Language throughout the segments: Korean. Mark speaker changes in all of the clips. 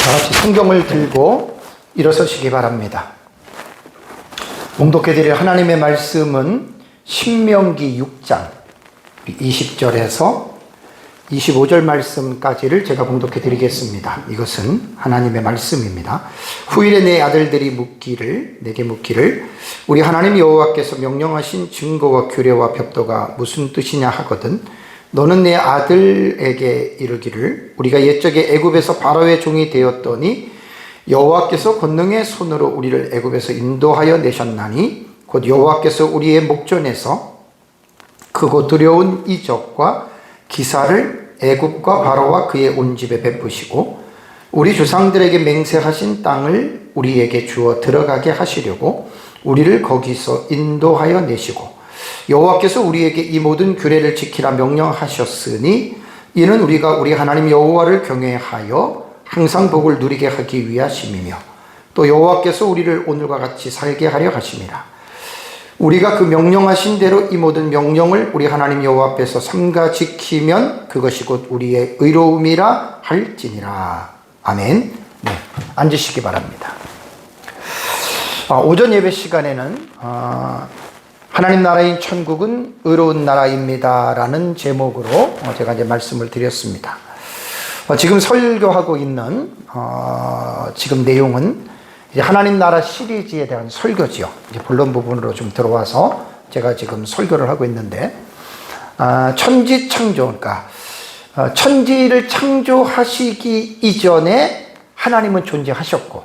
Speaker 1: 다 같이 성경을 들고 일어서시기 바랍니다. 봉독해드릴 하나님의 말씀은 신명기 6장 20절에서 25절 말씀까지를 제가 봉독해드리겠습니다. 이것은 하나님의 말씀입니다. 후일에 내 아들들이 내게 묻기를 우리 하나님 여호와께서 명령하신 증거와 규례와 법도가 무슨 뜻이냐 하거든 너는 내 아들에게 이르기를 우리가 옛적에 애굽에서 바로의 종이 되었더니 여호와께서 권능의 손으로 우리를 애굽에서 인도하여 내셨나니 곧 여호와께서 우리의 목전에서 크고 두려운 이적과 기사를 애굽과 바로와 그의 온 집에 베푸시고 우리 조상들에게 맹세하신 땅을 우리에게 주어 들어가게 하시려고 우리를 거기서 인도하여 내시고 여호와께서 우리에게 이 모든 규례를 지키라 명령하셨으니 이는 우리가 우리 하나님 여호와를 경외하여 항상 복을 누리게 하기 위하심이며 또 여호와께서 우리를 오늘과 같이 살게 하려 하심이라. 우리가 그 명령하신 대로 이 모든 명령을 우리 하나님 여호와 앞에서 삼가 지키면 그것이 곧 우리의 의로움이라 할지니라. 아멘. 네, 앉으시기 바랍니다. 오전 예배 시간에는 하나님 나라인 천국은 의로운 나라입니다 라는 제목으로 제가 이제 말씀을 드렸습니다. 지금 설교하고 있는 지금 내용은 이제 하나님 나라 시리즈에 대한 설교지요. 이제 본론 부분으로 좀 들어와서 제가 지금 설교를 하고 있는데 천지 창조, 그러니까 천지를 창조하시기 이전에 하나님은 존재하셨고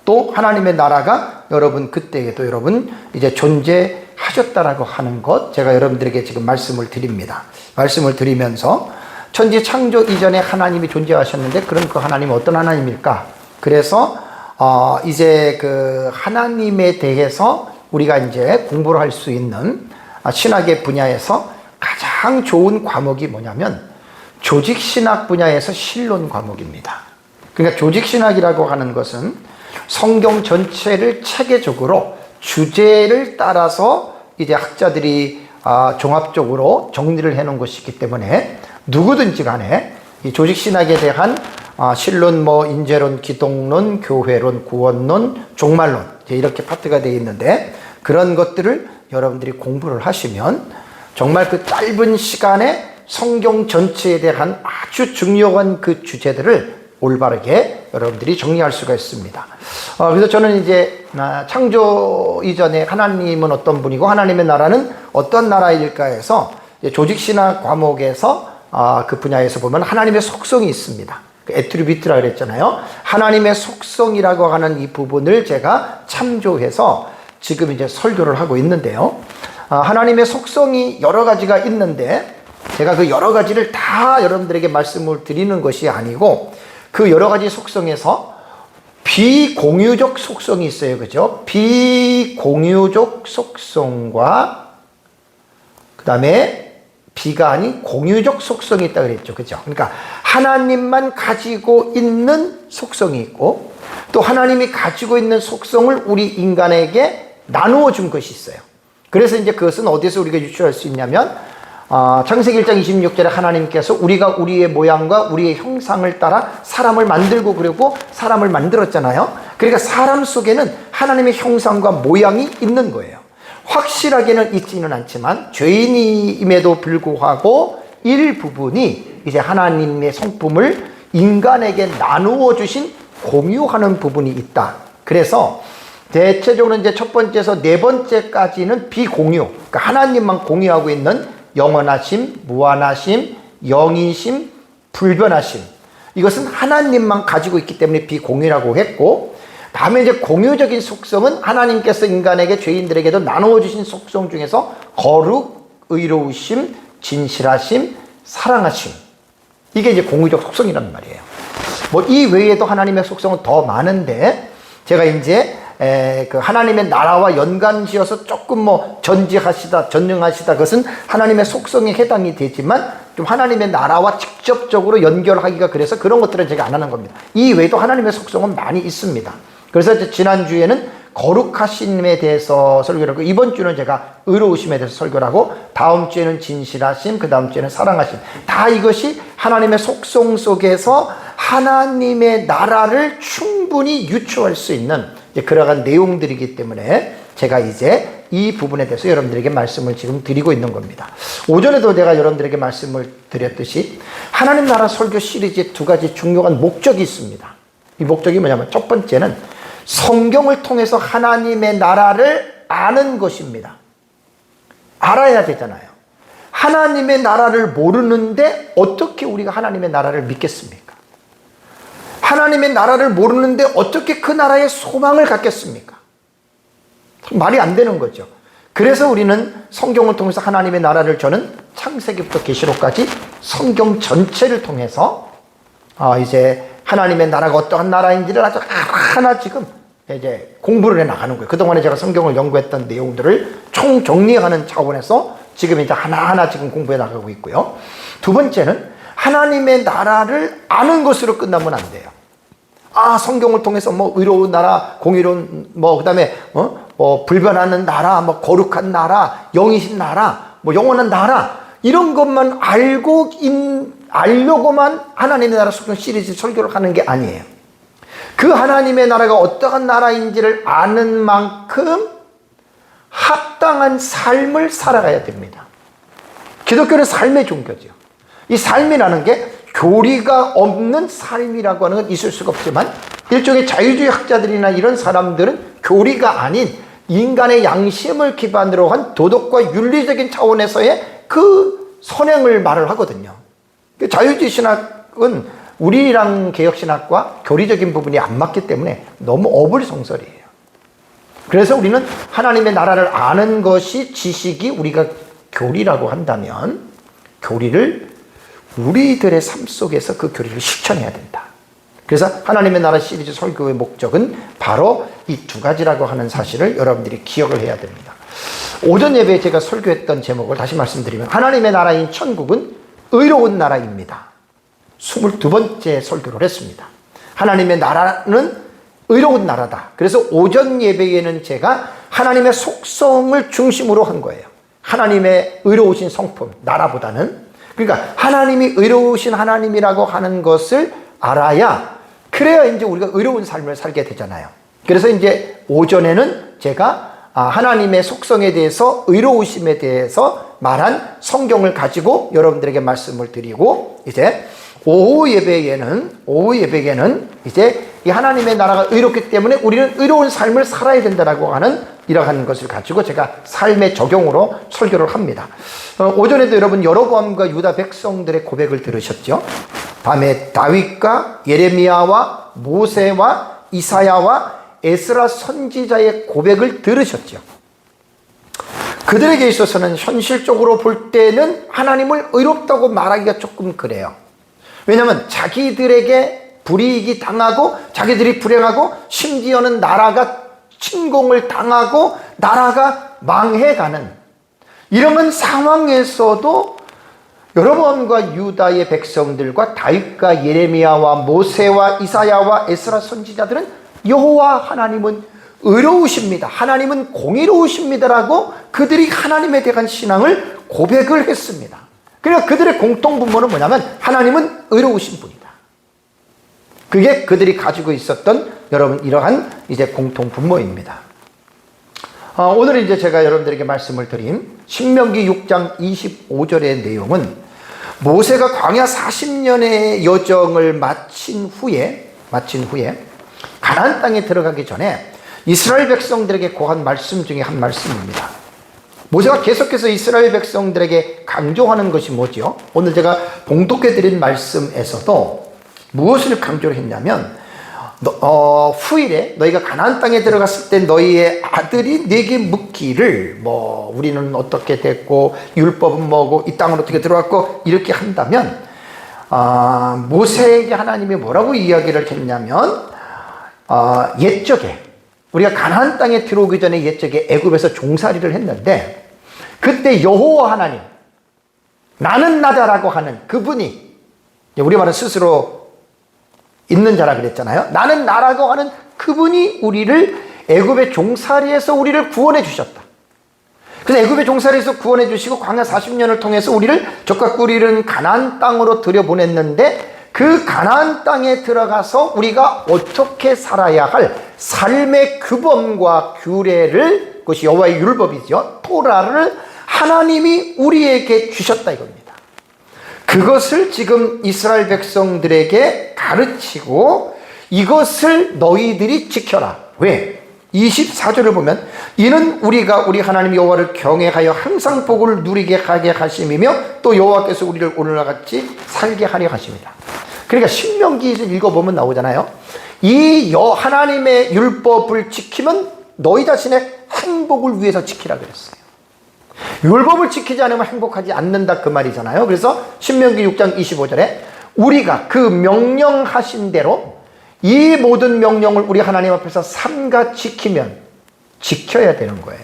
Speaker 1: 또 하나님의 나라가 여러분 그때에도 여러분 이제 존재하셨다라고 하는 것 제가 여러분들에게 지금 말씀을 드립니다. 말씀을 드리면서 천지 창조 이전에 하나님이 존재하셨는데 그럼 그 하나님은 어떤 하나님일까? 그래서 이제 그 하나님에 대해서 우리가 이제 공부를 할 수 있는 신학의 분야에서 가장 좋은 과목이 뭐냐면 조직신학 분야에서 신론 과목입니다. 그러니까 조직신학이라고 하는 것은 성경 전체를 체계적으로 주제를 따라서 이제 학자들이 종합적으로 정리를 해 놓은 것이기 때문에 누구든지 간에 이 조직신학에 대한 신론, 인재론, 기독론, 교회론, 구원론, 종말론 이렇게 파트가 되어 있는데 그런 것들을 여러분들이 공부를 하시면 정말 그 짧은 시간에 성경 전체에 대한 아주 중요한 그 주제들을 올바르게 여러분들이 정리할 수가 있습니다. 그래서 저는 이제 창조 이전에 하나님은 어떤 분이고 하나님의 나라는 어떤 나라일까 해서 조직신학 과목에서 그 분야에서 보면 하나님의 속성이 있습니다. 애트리뷰트라 그랬잖아요. 하나님의 속성이라고 하는 이 부분을 제가 참조해서 지금 이제 설교를 하고 있는데요. 하나님의 속성이 여러 가지가 있는데 제가 그 여러 가지를 다 여러분들에게 말씀을 드리는 것이 아니고 그 여러 가지 속성에서 비공유적 속성이 있어요. 그죠? 비공유적 속성과 그 다음에 비가 아닌 공유적 속성이 있다 그랬죠. 그죠? 그러니까 하나님만 가지고 있는 속성이 있고 또 하나님이 가지고 있는 속성을 우리 인간에게 나누어 준 것이 있어요. 그래서 이제 그것은 어디서 우리가 유추할 수 있냐면 창세기 1장 26절에 하나님께서 우리가 우리의 모양과 우리의 형상을 따라 사람을 만들고 그리고 사람을 만들었잖아요. 그러니까 사람 속에는 하나님의 형상과 모양이 있는 거예요. 확실하게는 있지는 않지만 죄인임에도 불구하고 일부분이 이제 하나님의 성품을 인간에게 나누어 주신 공유하는 부분이 있다. 그래서 대체적으로 이제 첫 번째에서 네 번째까지는 비공유, 그러니까 하나님만 공유하고 있는 영원하심, 무한하심, 영이심, 불변하심. 이것은 하나님만 가지고 있기 때문에 비공유라고 했고, 다음에 이제 공유적인 속성은 하나님께서 인간에게 죄인들에게도 나누어 주신 속성 중에서 거룩, 의로우심, 진실하심, 사랑하심. 이게 이제 공유적 속성이란 말이에요. 이 외에도 하나님의 속성은 더 많은데 제가 이제 그 하나님의 나라와 연관지어서 조금 전지하시다, 전능하시다, 그것은 하나님의 속성에 해당이 되지만 좀 하나님의 나라와 직접적으로 연결하기가 그래서 그런 것들은 제가 안 하는 겁니다. 이 외에도 하나님의 속성은 많이 있습니다. 그래서 지난주에는 거룩하심에 대해서 설교를 하고, 이번 주는 제가 의로우심에 대해서 설교를 하고, 다음 주에는 진실하심, 그 다음 주에는 사랑하심. 다 이것이 하나님의 속성 속에서 하나님의 나라를 충분히 유추할 수 있는 그러한 내용들이기 때문에 제가 이제 이 부분에 대해서 여러분들에게 말씀을 지금 드리고 있는 겁니다. 오전에도 내가 여러분들에게 말씀을 드렸듯이 하나님 나라 설교 시리즈에 두 가지 중요한 목적이 있습니다. 이 목적이 뭐냐면, 첫 번째는 성경을 통해서 하나님의 나라를 아는 것입니다. 알아야 되잖아요. 하나님의 나라를 모르는데 어떻게 우리가 하나님의 나라를 믿겠습니까? 하나님의 나라를 모르는데 어떻게 그 나라에 소망을 갖겠습니까? 말이 안 되는 거죠. 그래서 우리는 성경을 통해서 하나님의 나라를, 저는 창세기부터 계시록까지 성경 전체를 통해서 이제 하나님의 나라가 어떠한 나라인지를 아주 하나 지금 이제 공부를 해 나가는 거예요. 그동안에 제가 성경을 연구했던 내용들을 총 정리하는 차원에서 지금 이제 하나하나 지금 공부해 나가고 있고요. 두 번째는 하나님의 나라를 아는 것으로 끝나면 안 돼요. 성경을 통해서 뭐 의로운 나라, 공의로운 그다음에 불변하는 나라, 거룩한 나라, 영이신 나라, 영원한 나라, 이런 것만 알려고만 하나님의 나라 속성 시리즈 설교를 하는 게 아니에요. 그 하나님의 나라가 어떠한 나라인지를 아는 만큼 합당한 삶을 살아가야 됩니다. 기독교는 삶의 종교죠. 이 삶이라는 게 교리가 없는 삶이라고 하는 건 있을 수가 없지만, 일종의 자유주의 학자들이나 이런 사람들은 교리가 아닌 인간의 양심을 기반으로 한 도덕과 윤리적인 차원에서의 그 선행을 말을 하거든요. 자유주의 신학은 우리랑 개혁신학과 교리적인 부분이 안 맞기 때문에 너무 어불성설이에요. 그래서 우리는 하나님의 나라를 아는 것이 지식이 우리가 교리라고 한다면, 교리를 우리들의 삶 속에서 그 교리를 실천해야 된다. 그래서 하나님의 나라 시리즈 설교의 목적은 바로 이 두 가지라고 하는 사실을 여러분들이 기억을 해야 됩니다. 오전 예배에 제가 설교했던 제목을 다시 말씀드리면, 하나님의 나라인 천국은 의로운 나라입니다. 22번째 설교를 했습니다. 하나님의 나라는 의로운 나라다. 그래서 오전 예배에는 제가 하나님의 속성을 중심으로 한 거예요. 하나님의 의로우신 성품, 나라보다는. 그러니까 하나님이 의로우신 하나님이라고 하는 것을 알아야, 그래야 이제 우리가 의로운 삶을 살게 되잖아요. 그래서 이제 오전에는 제가 하나님의 속성에 대해서, 의로우심에 대해서 말한 성경을 가지고 여러분들에게 말씀을 드리고, 이제 오후 예배에는 이제 이 하나님의 나라가 의롭기 때문에 우리는 의로운 삶을 살아야 된다라고 하는 이러한 것을 가지고 제가 삶의 적용으로 설교를 합니다. 오전에도 여러분 여로보암과 유다 백성들의 고백을 들으셨죠? 밤에 다윗과 예레미야와 모세와 이사야와 에스라 선지자의 고백을 들으셨죠? 그들에게 있어서는 현실적으로 볼 때는 하나님을 의롭다고 말하기가 조금 그래요. 왜냐하면 자기들에게 불이익이 당하고, 자기들이 불행하고, 심지어는 나라가 침공을 당하고 나라가 망해가는 이런 상황에서도 여로보암과 유다의 백성들과 다윗과 예레미야와 모세와 이사야와 에스라 선지자들은 여호와 하나님은 의로우십니다, 하나님은 공의로우십니다라고 그들이 하나님에 대한 신앙을 고백을 했습니다. 그러니까 그들의 공통분모는 뭐냐면 하나님은 의로우신 분이다. 그게 그들이 가지고 있었던 여러분 이러한 이제 공통분모입니다. 오늘 이제 제가 여러분들에게 말씀을 드린 신명기 6장 25절의 내용은 모세가 광야 40년의 여정을 마친 후에 가나안 땅에 들어가기 전에 이스라엘 백성들에게 고한 말씀 중에 한 말씀입니다. 모세가 계속해서 이스라엘 백성들에게 강조하는 것이 뭐죠? 오늘 제가 봉독해 드린 말씀에서도 무엇을 강조를 했냐면, 후일에 너희가 가나안 땅에 들어갔을 때 너희의 아들이 네게 묻기를, 우리는 어떻게 됐고 율법은 뭐고 이 땅은 어떻게 들어갔고 이렇게 한다면, 모세에게 하나님이 뭐라고 이야기를 했냐면, 옛적에 우리가 가나안 땅에 들어오기 전에 옛적에 애굽에서 종살이를 했는데, 그때 여호와 하나님, 나는 나다라고 하는 그분이, 우리말은 스스로 있는 자라 그랬잖아요. 나는 나라고 하는 그분이 우리를 애굽의 종살이에서 우리를 구원해 주셨다. 그래서 애굽의 종살이에서 구원해 주시고 광야 40년을 통해서 우리를 젖과 꿀이 흐르는 가나안 땅으로 들여보냈는데, 그 가나안 땅에 들어가서 우리가 어떻게 살아야 할 삶의 규범과 규례를, 그것이 여호와의 율법이죠, 토라를 하나님이 우리에게 주셨다 이겁니다. 그것을 지금 이스라엘 백성들에게 가르치고 이것을 너희들이 지켜라. 왜? 24절을 보면 이는 우리가 우리 하나님 여호와를 경외하여 항상 복을 누리게 하게 하심이며 또 여호와께서 우리를 오늘과 같이 살게 하려 하십니다. 그러니까 신명기를 읽어보면 나오잖아요. 이 하나님의 율법을 지키면 너희 자신의 행복을 위해서 지키라 그랬어요. 율법을 지키지 않으면 행복하지 않는다 그 말이잖아요. 그래서 신명기 6장 25절에 우리가 그 명령하신 대로 이 모든 명령을 우리 하나님 앞에서 삼가 지키면, 지켜야 되는 거예요.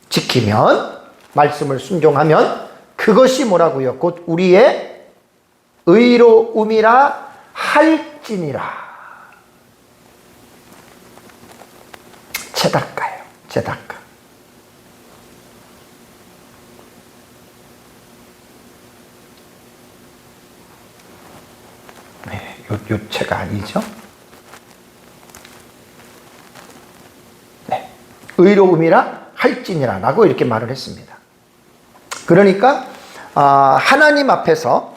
Speaker 1: 지키면, 말씀을 순종하면 그것이 뭐라고요? 곧 우리의 의로움이라 할지니라. 제닷가예요. 제닷가. 네, 요체가 아니죠. 네, 의로움이라 할지니라 라고 이렇게 말을 했습니다. 그러니까 하나님 앞에서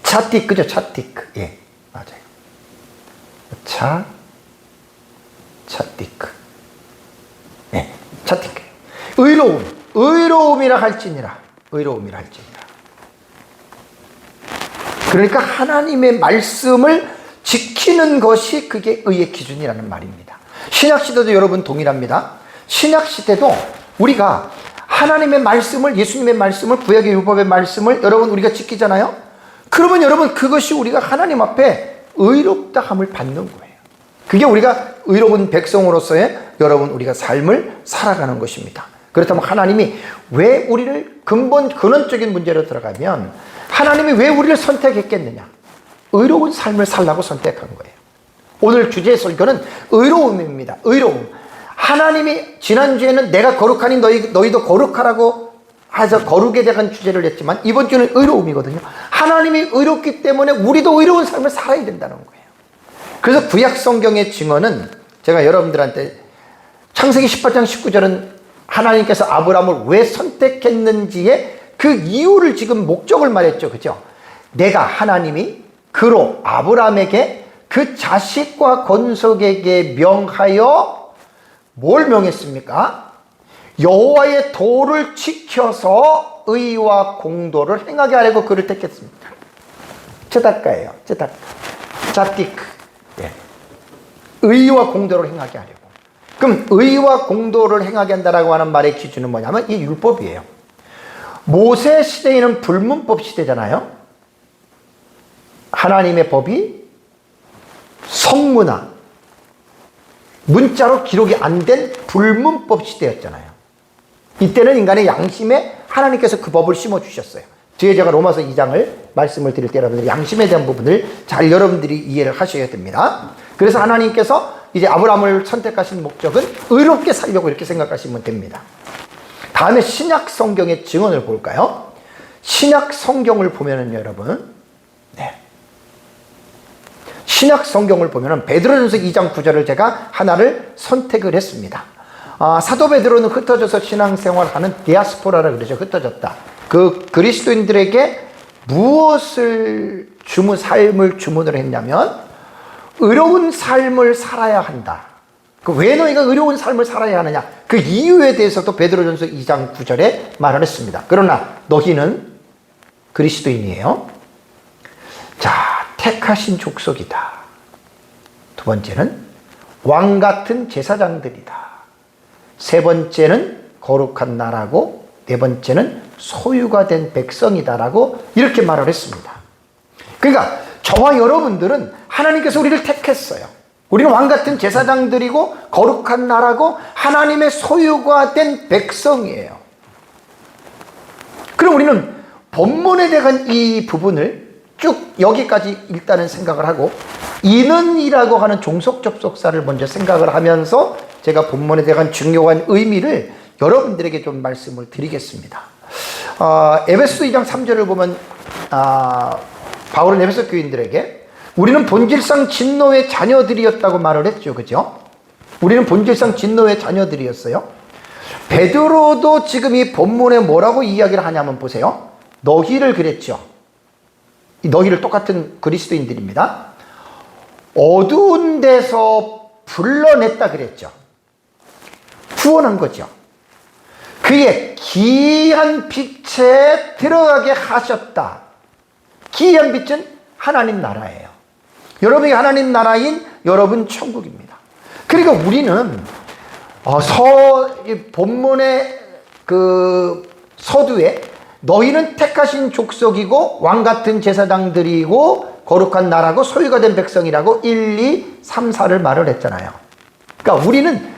Speaker 1: 차티크죠. 차티크. 예, 맞아요. 차티크. 네, 차티크. 의로움이라 할지니라. 의로움이라 할지니라. 그러니까 하나님의 말씀을 지키는 것이 그게 의의 기준이라는 말입니다. 신약시대도 여러분 동일합니다. 신약시대도 우리가 하나님의 말씀을, 예수님의 말씀을, 구약의 율법의 말씀을 여러분 우리가 지키잖아요. 그러면 여러분 그것이 우리가 하나님 앞에 의롭다함을 받는 거예요. 그게 우리가 의로운 백성으로서의 여러분 우리가 삶을 살아가는 것입니다. 그렇다면 하나님이 왜 우리를 근원적인 문제로 들어가면 하나님이 왜 우리를 선택했겠느냐? 의로운 삶을 살라고 선택한 거예요. 오늘 주제의 설교는 의로움입니다. 의로움. 하나님이 지난주에는 내가 거룩하니 너희도 거룩하라고 해서 거룩에 대한 주제를 했지만 이번 주는 의로움이거든요. 하나님이 의롭기 때문에 우리도 의로운 삶을 살아야 된다는 거예요. 그래서 구약 성경의 증언은 제가 여러분들한테 창세기 18장 19절은 하나님께서 아브라함을 왜 선택했는지의 그 이유를 지금 목적을 말했죠. 그죠? 내가 하나님이 그로 아브라함에게 그 자식과 건속에게 명하여 뭘 명했습니까? 여호와의 도를 지켜서 의와 공도를 행하게 하려고 그를 택했습니다. 제닷가예요. 제닷가. 자티크. 예. 의와 공도를 행하게 하려고. 그럼 의와 공도를 행하게 한다라고 하는 말의 기준은 뭐냐면 이 율법이에요. 모세 시대에는 불문법 시대잖아요. 하나님의 법이 성문화, 문자로 기록이 안 된 불문법 시대였잖아요. 이때는 인간의 양심에 하나님께서 그 법을 심어주셨어요. 뒤에 제가 로마서 2장을 말씀을 드릴 때 여러분들이 양심에 대한 부분을 잘 여러분들이 이해를 하셔야 됩니다. 그래서 하나님께서 이제 아브라함을 선택하신 목적은 의롭게 살려고 이렇게 생각하시면 됩니다. 다음에 신약 성경의 증언을 볼까요? 신약 성경을 보면은 여러분, 네. 신약 성경을 보면은 베드로전서 2장 9절을 제가 하나를 선택을 했습니다. 사도 베드로는 흩어져서 신앙생활하는 디아스포라라 그러죠. 흩어졌다. 그 그리스도인들에게 무엇을 삶을 주문을 했냐면 의로운 삶을 살아야 한다. 왜 너희가 의로운 삶을 살아야 하느냐? 그 이유에 대해서도 베드로전서 2장 9절에 말을 했습니다. 그러나 너희는 그리스도인이에요. 자, 택하신 족속이다. 두 번째는 왕 같은 제사장들이다. 세 번째는 거룩한 나라고, 네 번째는 소유가 된 백성이다라고 이렇게 말을 했습니다. 그러니까 저와 여러분들은 하나님께서 우리를 택했어요. 우리는 왕 같은 제사장들이고 거룩한 나라고 하나님의 소유가 된 백성이에요. 그럼 우리는 본문에 대한 이 부분을 쭉 여기까지 일단은 생각을 하고 이는이라고 하는 종속 접속사를 먼저 생각을 하면서 제가 본문에 대한 중요한 의미를 여러분들에게 좀 말씀을 드리겠습니다. 에베소 2장 3절을 보면 바울은 에베소 교인들에게 우리는 본질상 진노의 자녀들이었다고 말을 했죠. 그죠? 우리는 본질상 진노의 자녀들이었어요. 베드로도 지금 이 본문에 뭐라고 이야기를 하냐면 보세요. 너희를 그랬죠. 너희를 똑같은 그리스도인들입니다. 어두운 데서 불러냈다 그랬죠. 구원한 거죠. 그의 기이한 빛에 들어가게 하셨다. 기이한 빛은 하나님 나라예요. 여러분이 하나님 나라인 여러분 천국입니다. 그러니까 우리는 본문의 그 서두에 너희는 택하신 족속이고 왕같은 제사장들이고 거룩한 나라고 소유가 된 백성이라고 1, 2, 3, 4를 말을 했잖아요. 그러니까 우리는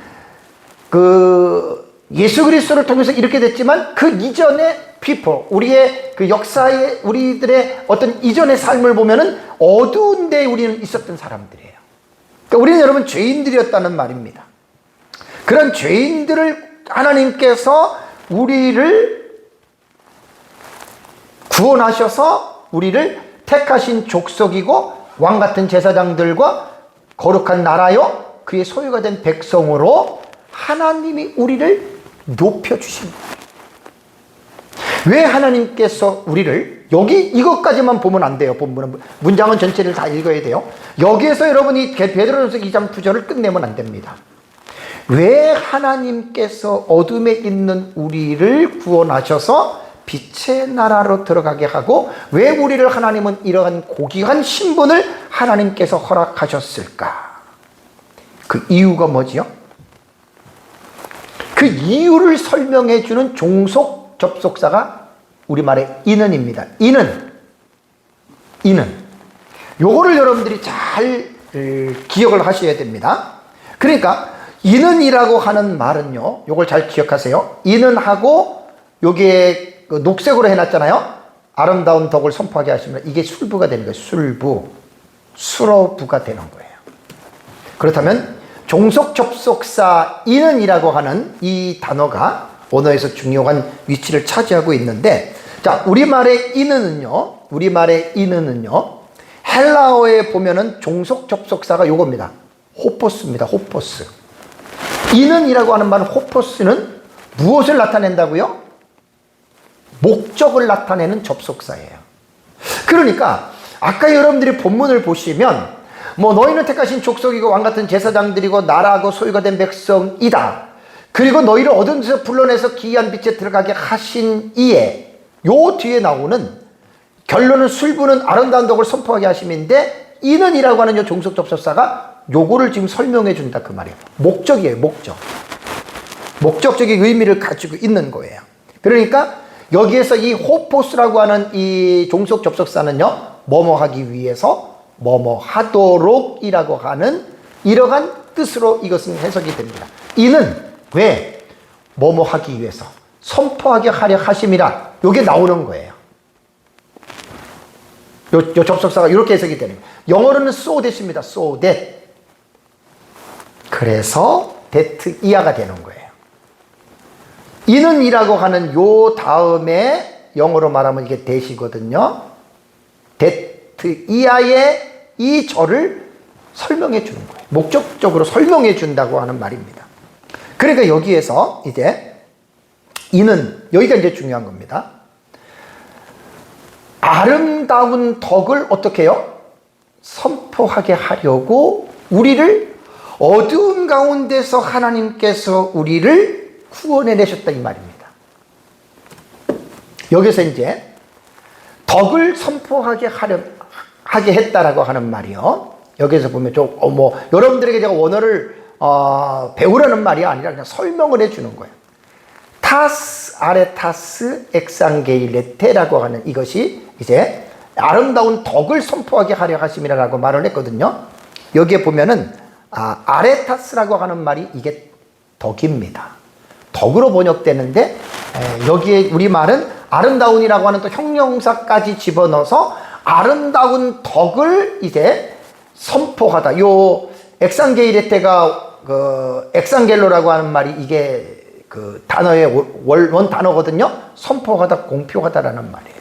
Speaker 1: 예수 그리스도를 통해서 이렇게 됐지만 그 이전의 people, 우리의 그 역사에 우리들의 어떤 이전의 삶을 보면은 어두운 데에 우리는 있었던 사람들이에요. 그러니까 우리는 여러분 죄인들이었다는 말입니다. 그런 죄인들을 하나님께서 우리를 구원하셔서 우리를 택하신 족속이고 왕같은 제사장들과 거룩한 나라요 그의 소유가 된 백성으로 하나님이 우리를 높여주신 거예요. 왜 하나님께서 우리를 이것까지만 보면 안 돼요. 본문은 문장은 전체를 다 읽어야 돼요. 여기에서 여러분이 베드로전서 2장 9절을 끝내면 안 됩니다. 왜 하나님께서 어둠에 있는 우리를 구원하셔서 빛의 나라로 들어가게 하고 왜 우리를 하나님은 이러한 고귀한 신분을 하나님께서 허락하셨을까? 그 이유가 뭐지요? 그 이유를 설명해 주는 종속 접속사가 우리말의 이는입니다. 이는. 요거를 여러분들이 잘 기억을 하셔야 됩니다. 그러니까 이는이라고 하는 말은요. 요걸 잘 기억하세요. 이는하고 요게 녹색으로 해놨잖아요. 아름다운 덕을 선포하게 하시면 이게 술부가 되는 거예요. 술어부가 되는 거예요. 그렇다면 종속 접속사 이는이라고 하는 이 단어가 언어에서 중요한 위치를 차지하고 있는데, 자, 우리말의 이는은요, 헬라어에 보면은 종속 접속사가 요겁니다. 호포스입니다. 호포스. 이는이라고 하는 말은 호포스는 무엇을 나타낸다고요? 목적을 나타내는 접속사예요. 그러니까 아까 여러분들이 본문을 보시면 너희는 택하신 족속이고 왕같은 제사장들이고 나라고 소유가 된 백성이다. 그리고 너희를 어두운 데서 불러내서 기이한 빛에 들어가게 하신 이에 요 뒤에 나오는 결론은 술부는 아름다운 덕을 선포하게 하심인데 이는이라고 하는 요 종속 접속사가 요거를 지금 설명해 준다 그 말이에요. 목적이에요. 목적적인 의미를 가지고 있는 거예요. 그러니까 여기에서 이 호포스라고 하는 이 종속 접속사는요, 뭐뭐 하기 위해서 뭐뭐 하도록 이라고 하는 이러한 뜻으로 이것은 해석이 됩니다. 이는 왜? 뭐뭐 하기 위해서 선포하게 하려 하심이라 요게 나오는 거예요. 요 접속사가 이렇게 해석이 되는 거예요. 영어로는 so that입니다. so that. 그래서 that 이하가 되는 거예요. 이는이라고 하는 요 다음에 영어로 말하면 이게 that이거든요. that 이하의 이 절을 설명해 주는 거예요. 목적적으로 설명해 준다고 하는 말입니다. 그러니까 여기에서 이제 이는 여기가 이제 중요한 겁니다. 아름다운 덕을 어떻게 해요? 선포하게 하려고 우리를 어두운 가운데서 하나님께서 우리를 구원해 내셨다 이 말입니다. 여기서 이제 덕을 선포하게 하게 했다라고 하는 말이요. 여기서 보면 여러분들에게 제가 원어를 배우라는 말이 아니라 그냥 설명을 해주는 거예요. 타스 아레타스 엑상게일레테라고 하는 이것이 이제 아름다운 덕을 선포하게 하려 하심이라고 말을 했거든요. 여기에 보면은 아레타스라고 하는 말이 이게 덕입니다. 덕으로 번역되는데 여기에 우리말은 아름다운이라고 하는 또 형용사까지 집어넣어서 아름다운 덕을 이제 선포하다. 요 엑상게이레테가 그 엑상겔로라고 하는 말이 이게 그 단어의 원 단어거든요. 선포하다, 공표하다라는 말이에요.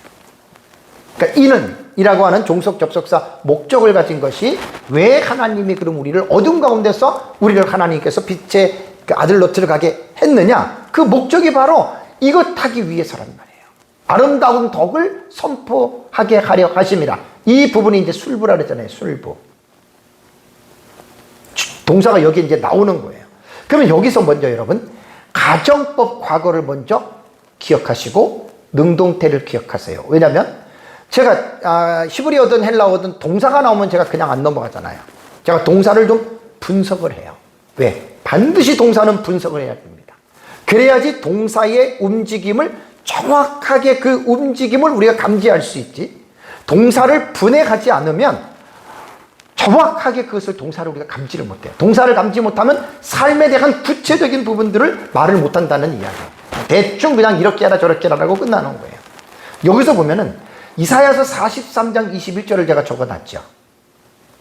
Speaker 1: 그러니까 이는이라고 하는 종속 접속사 목적을 가진 것이 왜 하나님이 그럼 우리를 어둠 가운데서 우리를 하나님께서 빛의 그 아들로 들어가게 했느냐? 그 목적이 바로 이것 하기 위해서란 말이에요. 아름다운 덕을 선포하게 하려 하심이라. 이 부분이 이제 술부라 그랬잖아요. 술부. 동사가 여기 이제 나오는 거예요. 그러면 여기서 먼저 여러분 가정법 과거를 기억하시고 능동태를 기억하세요. 왜냐하면 제가 히브리어든 헬라어든 동사가 나오면 제가 그냥 안 넘어가잖아요. 제가 동사를 좀 분석을 해요. 왜? 반드시 동사는 분석을 해야 됩니다. 그래야지 동사의 움직임을 정확하게 그 움직임을 우리가 감지할 수 있지. 동사를 분해하지 않으면 정확하게 그것을 동사를 우리가 감지를 못해요. 동사를 감지 못하면 삶에 대한 구체적인 부분들을 말을 못한다는 이야기예요. 대충 그냥 이렇게 하라 저렇게 하라고 끝나는 거예요. 여기서 보면은 이사야서 43장 21절을 제가 적어놨죠.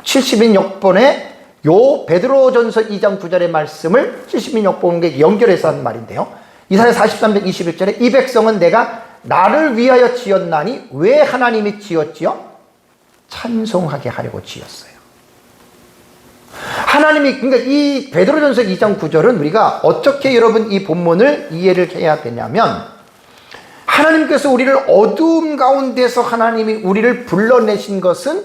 Speaker 1: 70인 역본에 요 베드로전서 2장 9절의 말씀을 70인 역본에 연결해서 한 말인데요. 이사야 43장 21절에 이 백성은 내가 나를 위하여 지었나니 왜 하나님이 지었지요? 찬송하게 하려고 지었어요. 하나님이, 그러니까 이 베드로전서 2장 9절은 우리가 어떻게 여러분 이 본문을 이해를 해야 되냐면, 하나님께서 우리를 어두움 가운데서 하나님이 우리를 불러내신 것은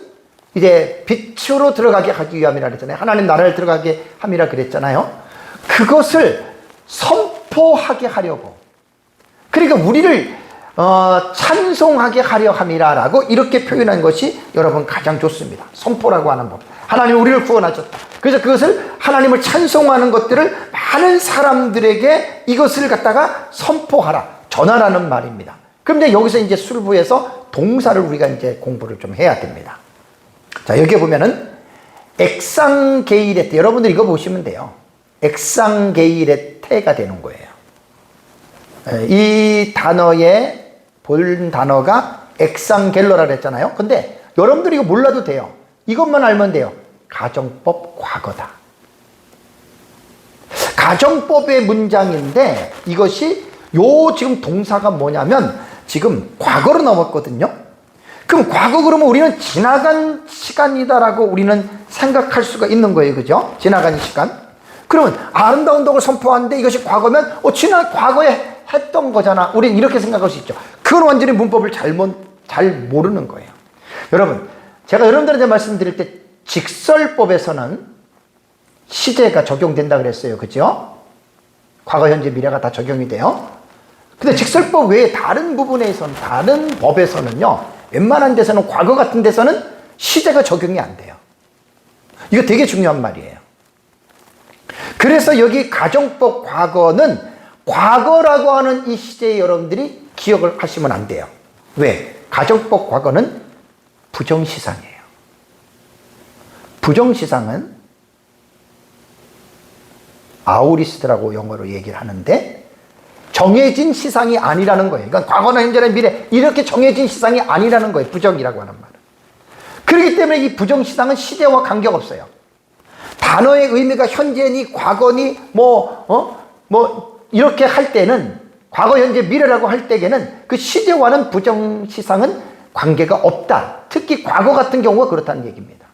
Speaker 1: 이제 빛으로 들어가게 하기 위함이라 그랬잖아요. 하나님 나라를 들어가게 함이라 그랬잖아요. 그것을 선포하게 하려고. 그러니까 우리를 찬송하게 하려 함이라라고 이렇게 표현한 것이 여러분 가장 좋습니다. 선포라고 하는 법. 하나님이 우리를 구원하셨다. 그래서 그것을 하나님을 찬송하는 것들을 많은 사람들에게 이것을 갖다가 선포하라, 전하라는 말입니다. 그런데 여기서 이제 술부에서 동사를 우리가 이제 공부를 좀 해야 됩니다. 자, 여기 보면은 엑상게이레테, 여러분들 이거 보시면 돼요. 엑상게이레테가 되는 거예요. 이 단어의 본 단어가 엑상겔로라 그랬잖아요. 근데 여러분들이 이거 몰라도 돼요. 이것만 알면 돼요. 가정법 과거다. 가정법의 문장인데 이것이 요 지금 동사가 뭐냐면 지금 과거로 나왔거든요. 그럼 과거 그러면 우리는 지나간 시간이다라고 우리는 생각할 수가 있는 거예요. 그죠? 지나간 시간. 그러면 아름다운 덕을 선포하는데 이것이 과거면 지난 과거에 했던 거잖아. 우리는 이렇게 생각할 수 있죠. 그건 완전히 문법을 잘 모르는 거예요. 여러분, 제가 여러분들한테 말씀드릴 때 직설법에서는 시제가 적용된다 그랬어요. 그죠? 과거, 현재, 미래가 다 적용이 돼요. 근데 직설법 외에 다른 부분에서는, 다른 법에서는요, 웬만한 데서는, 과거 같은 데서는 시제가 적용이 안 돼요. 이거 되게 중요한 말이에요. 그래서 여기 가정법 과거는 과거라고 하는 이 시제에 여러분들이 기억을 하시면 안 돼요. 왜? 가정법 과거는 부정시상이에요. 부정시상은 아우리스트라고 영어로 얘기를 하는데 정해진 시상이 아니라는 거예요. 그러니까 과거나 현재나 미래 이렇게 정해진 시상이 아니라는 거예요. 부정이라고 하는 말은. 그렇기 때문에 이 부정시상은 시제와 관계없어요. 단어의 의미가 현재니 과거니 이렇게 할 때는 과거, 현재, 미래라고 할 때에는 그 시제와는 부정시상은 관계가 없다. 특히 과거 같은 경우가 그렇다는 얘기입니다.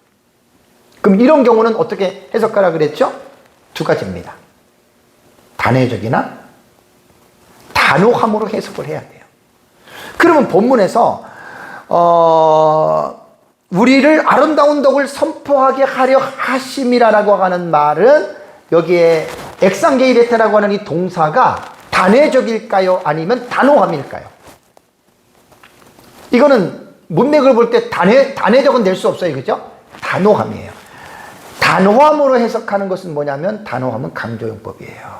Speaker 1: 그럼 이런 경우는 어떻게 해석하라 그랬죠? 두 가지입니다. 단회적이나 단호함으로 해석을 해야 돼요. 그러면 본문에서 우리를 아름다운 덕을 선포하게 하려 하심이라고 하는 말은 여기에 엑상게이레테라고 하는 이 동사가 단회적일까요? 아니면 단호함일까요? 이거는 문맥을 볼 때 단회적은 될 수 없어요. 그죠? 단호함이에요. 단호함으로 해석하는 것은 뭐냐면 단호함은 강조용법이에요.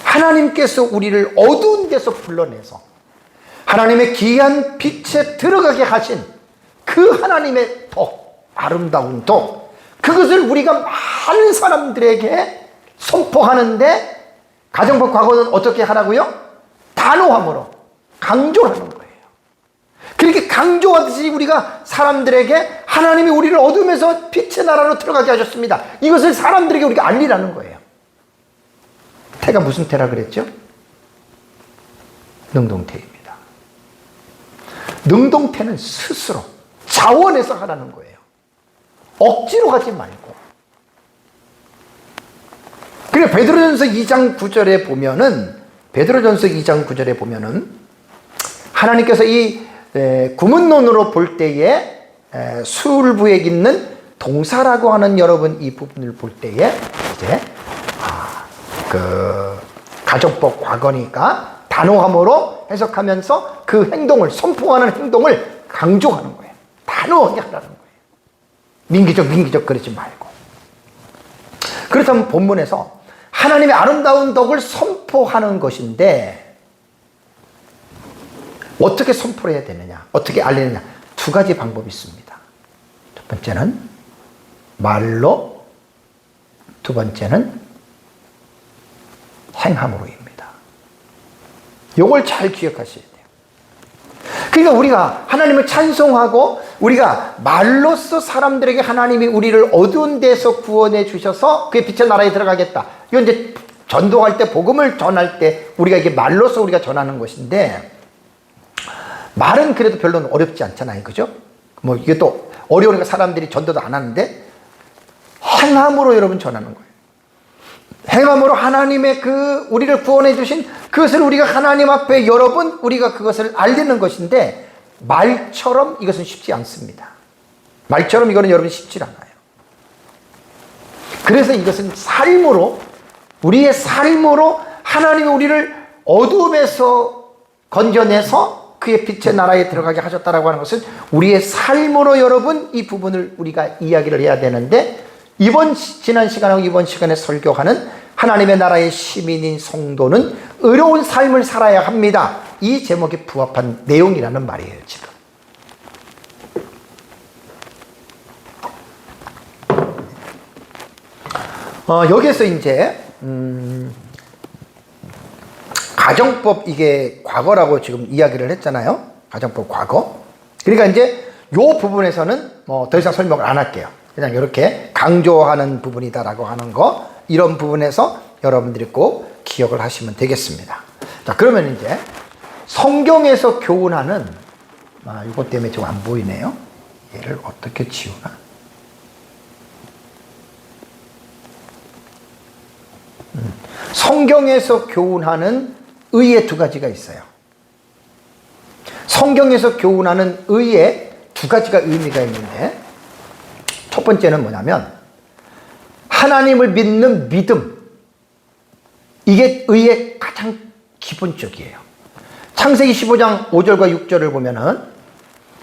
Speaker 1: 하나님께서 우리를 어두운 데서 불러내서 하나님의 귀한 빛에 들어가게 하신 그 하나님의 덕, 아름다운 덕, 그것을 우리가 많은 사람들에게 선포하는데 가정법 과거는 어떻게 하라고요? 단호함으로 강조하는 거예요. 그렇게 강조하듯이 우리가 사람들에게 하나님이 우리를 어둠에서 빛의 나라로 들어가게 하셨습니다. 이것을 사람들에게 우리가 알리라는 거예요. 태가 무슨 태라 그랬죠? 능동태입니다. 능동태는 스스로 자원해서 하라는 거예요. 억지로 하지 말고. 그래 베드로전서 2장 9절에 보면은 하나님께서 이 구문론으로 볼 때에 수울부에 있는 동사라고 하는 여러분 이 부분을 볼 때에 이제 그 가정법 과거니까 단호함으로 해석하면서 그 행동을 선포하는 행동을 강조하는 거예요. 단호하게 하라는 거예요. 민기적 그러지 말고. 그렇다면 본문에서 하나님의 아름다운 덕을 선포하는 것인데 어떻게 선포를 해야 되느냐, 어떻게 알리느냐, 두 가지 방법이 있습니다. 첫 번째는 말로, 두 번째는 행함으로입니다. 이걸 잘 기억하셔야 돼요. 그러니까 우리가 하나님을 찬송하고 우리가 말로써 사람들에게 하나님이 우리를 어두운 데서 구원해 주셔서 그의 빛의 나라에 들어가겠다. 이건 이제 전도할 때, 복음을 전할 때 우리가 이게 말로써 우리가 전하는 것인데, 말은 그래도 별로 어렵지 않잖아요. 그죠? 뭐 이게 또 어려우니까 사람들이 전도도 안 하는데, 행함으로 여러분 전하는 거예요. 행함으로 하나님의 그 우리를 구원해 주신 그것을 우리가 하나님 앞에 여러분 우리가 그것을 알리는 것인데, 말처럼 이것은 쉽지 않습니다. 말처럼 이거는 여러분 쉽지 않아요. 그래서 이것은 삶으로, 우리의 삶으로 하나님이 우리를 어둠에서 건져내서 그의 빛의 나라에 들어가게 하셨다라고 하는 것은 우리의 삶으로 여러분 이 부분을 우리가 이야기를 해야 되는데, 지난 시간하고 이번 시간에 설교하는 하나님의 나라의 시민인 성도는 의로운 삶을 살아야 합니다. 이 제목에 부합한 내용이라는 말이에요, 지금. 여기에서 이제, 가정법 이게 과거라고 지금 이야기를 했잖아요. 가정법 과거. 그러니까 이제 요 부분에서는 뭐 더 이상 설명을 안 할게요. 그냥 이렇게 강조하는 부분이다라고 하는 거, 이런 부분에서 여러분들이 꼭 기억을 하시면 되겠습니다. 자, 그러면 이제 성경에서 교훈하는, 이것 때문에 좀 안 보이네요. 얘를 어떻게 지우나? 성경에서 교훈하는 의의 두 가지가 있어요. 성경에서 교훈하는 의의 두 가지가 의미가 있는데, 첫 번째는 뭐냐면 하나님을 믿는 믿음, 이게 의의 가장 기본적이에요. 창세기 15장 5절과 6절을 보면은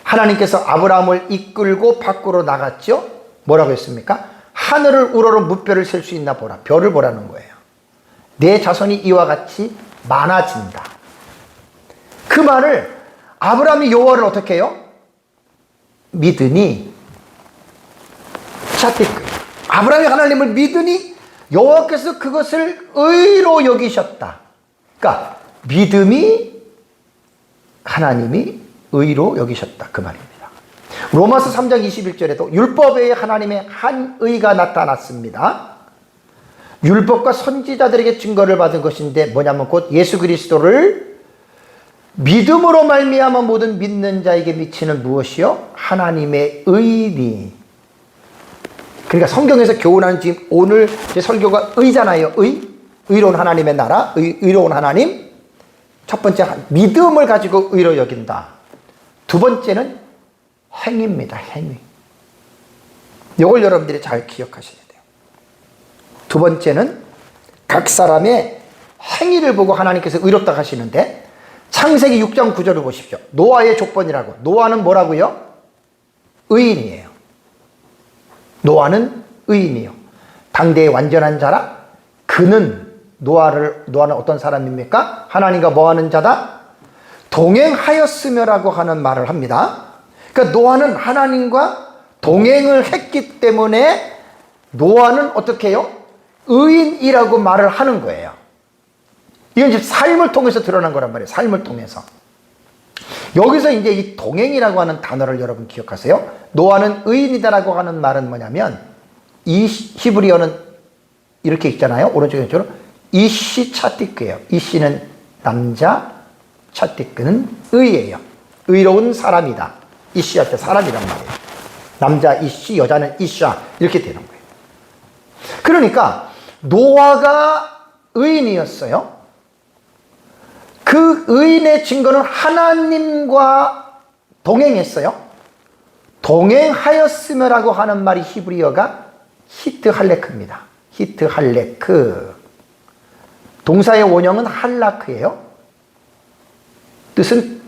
Speaker 1: 하나님께서 아브라함을 이끌고 밖으로 나갔죠. 뭐라고 했습니까? 하늘을 우러러 무별을 셀 수 있나 보라. 별을 보라는 거예요. 내 자손이 이와 같이 많아진다. 그 말을 아브라함이 여호와를 어떻게 해요? 믿으니, 아브라함이 하나님을 믿으니 여호와께서 그것을 의로 여기셨다. 그러니까 믿음이 하나님이 의로 여기셨다, 그 말입니다. 로마서 3장 21절에도 율법 외에 하나님의 한 의가 나타났습니다. 율법과 선지자들에게 증거를 받은 것인데 뭐냐면 곧 예수 그리스도를 믿음으로 말미암아 모든 믿는 자에게 미치는 무엇이요? 하나님의 의니. 그러니까 성경에서 교훈하는, 지금 오늘 제 설교가 의잖아요. 의로운 하나님의 나라, 의로운 하나님. 첫 번째, 믿음을 가지고 의로 여긴다. 두 번째는 행위입니다. 행위. 이걸 여러분들이 잘 기억하셔야 돼요. 두 번째는 각 사람의 행위를 보고 하나님께서 의롭다 하시는데, 창세기 6장 9절을 보십시오. 노아의 조건이라고. 노아는 뭐라고요? 의인이에요. 노아는 의인이요. 당대의 완전한 자라. 노아는 어떤 사람입니까? 하나님과 뭐하는 자다? 동행하였으며라고 하는 말을 합니다. 그러니까 노아는 하나님과 동행을 했기 때문에 노아는 어떻게 해요? 의인이라고 말을 하는 거예요. 이건 지금 삶을 통해서 드러난 거란 말이에요. 삶을 통해서. 여기서 이제 이 동행이라고 하는 단어를 여러분 기억하세요. 노아는 의인이다라고 하는 말은 뭐냐면 이 히브리어는 이렇게 있잖아요. 오른쪽 왼쪽으로 이시 차티크예요. 이시는 남자, 차티크는 의예요. 의로운 사람이다. 이시할 때 사람이란 말이에요. 남자 이시, 여자는 이샤 이렇게 되는 거예요. 그러니까 노아가 의인이었어요. 그 의인의 증거는 하나님과 동행했어요. 동행하였으며라고 하는 말이 히브리어가 히트 할레크입니다. 히트 할레크. 동사의 원형은 할라크예요. 뜻은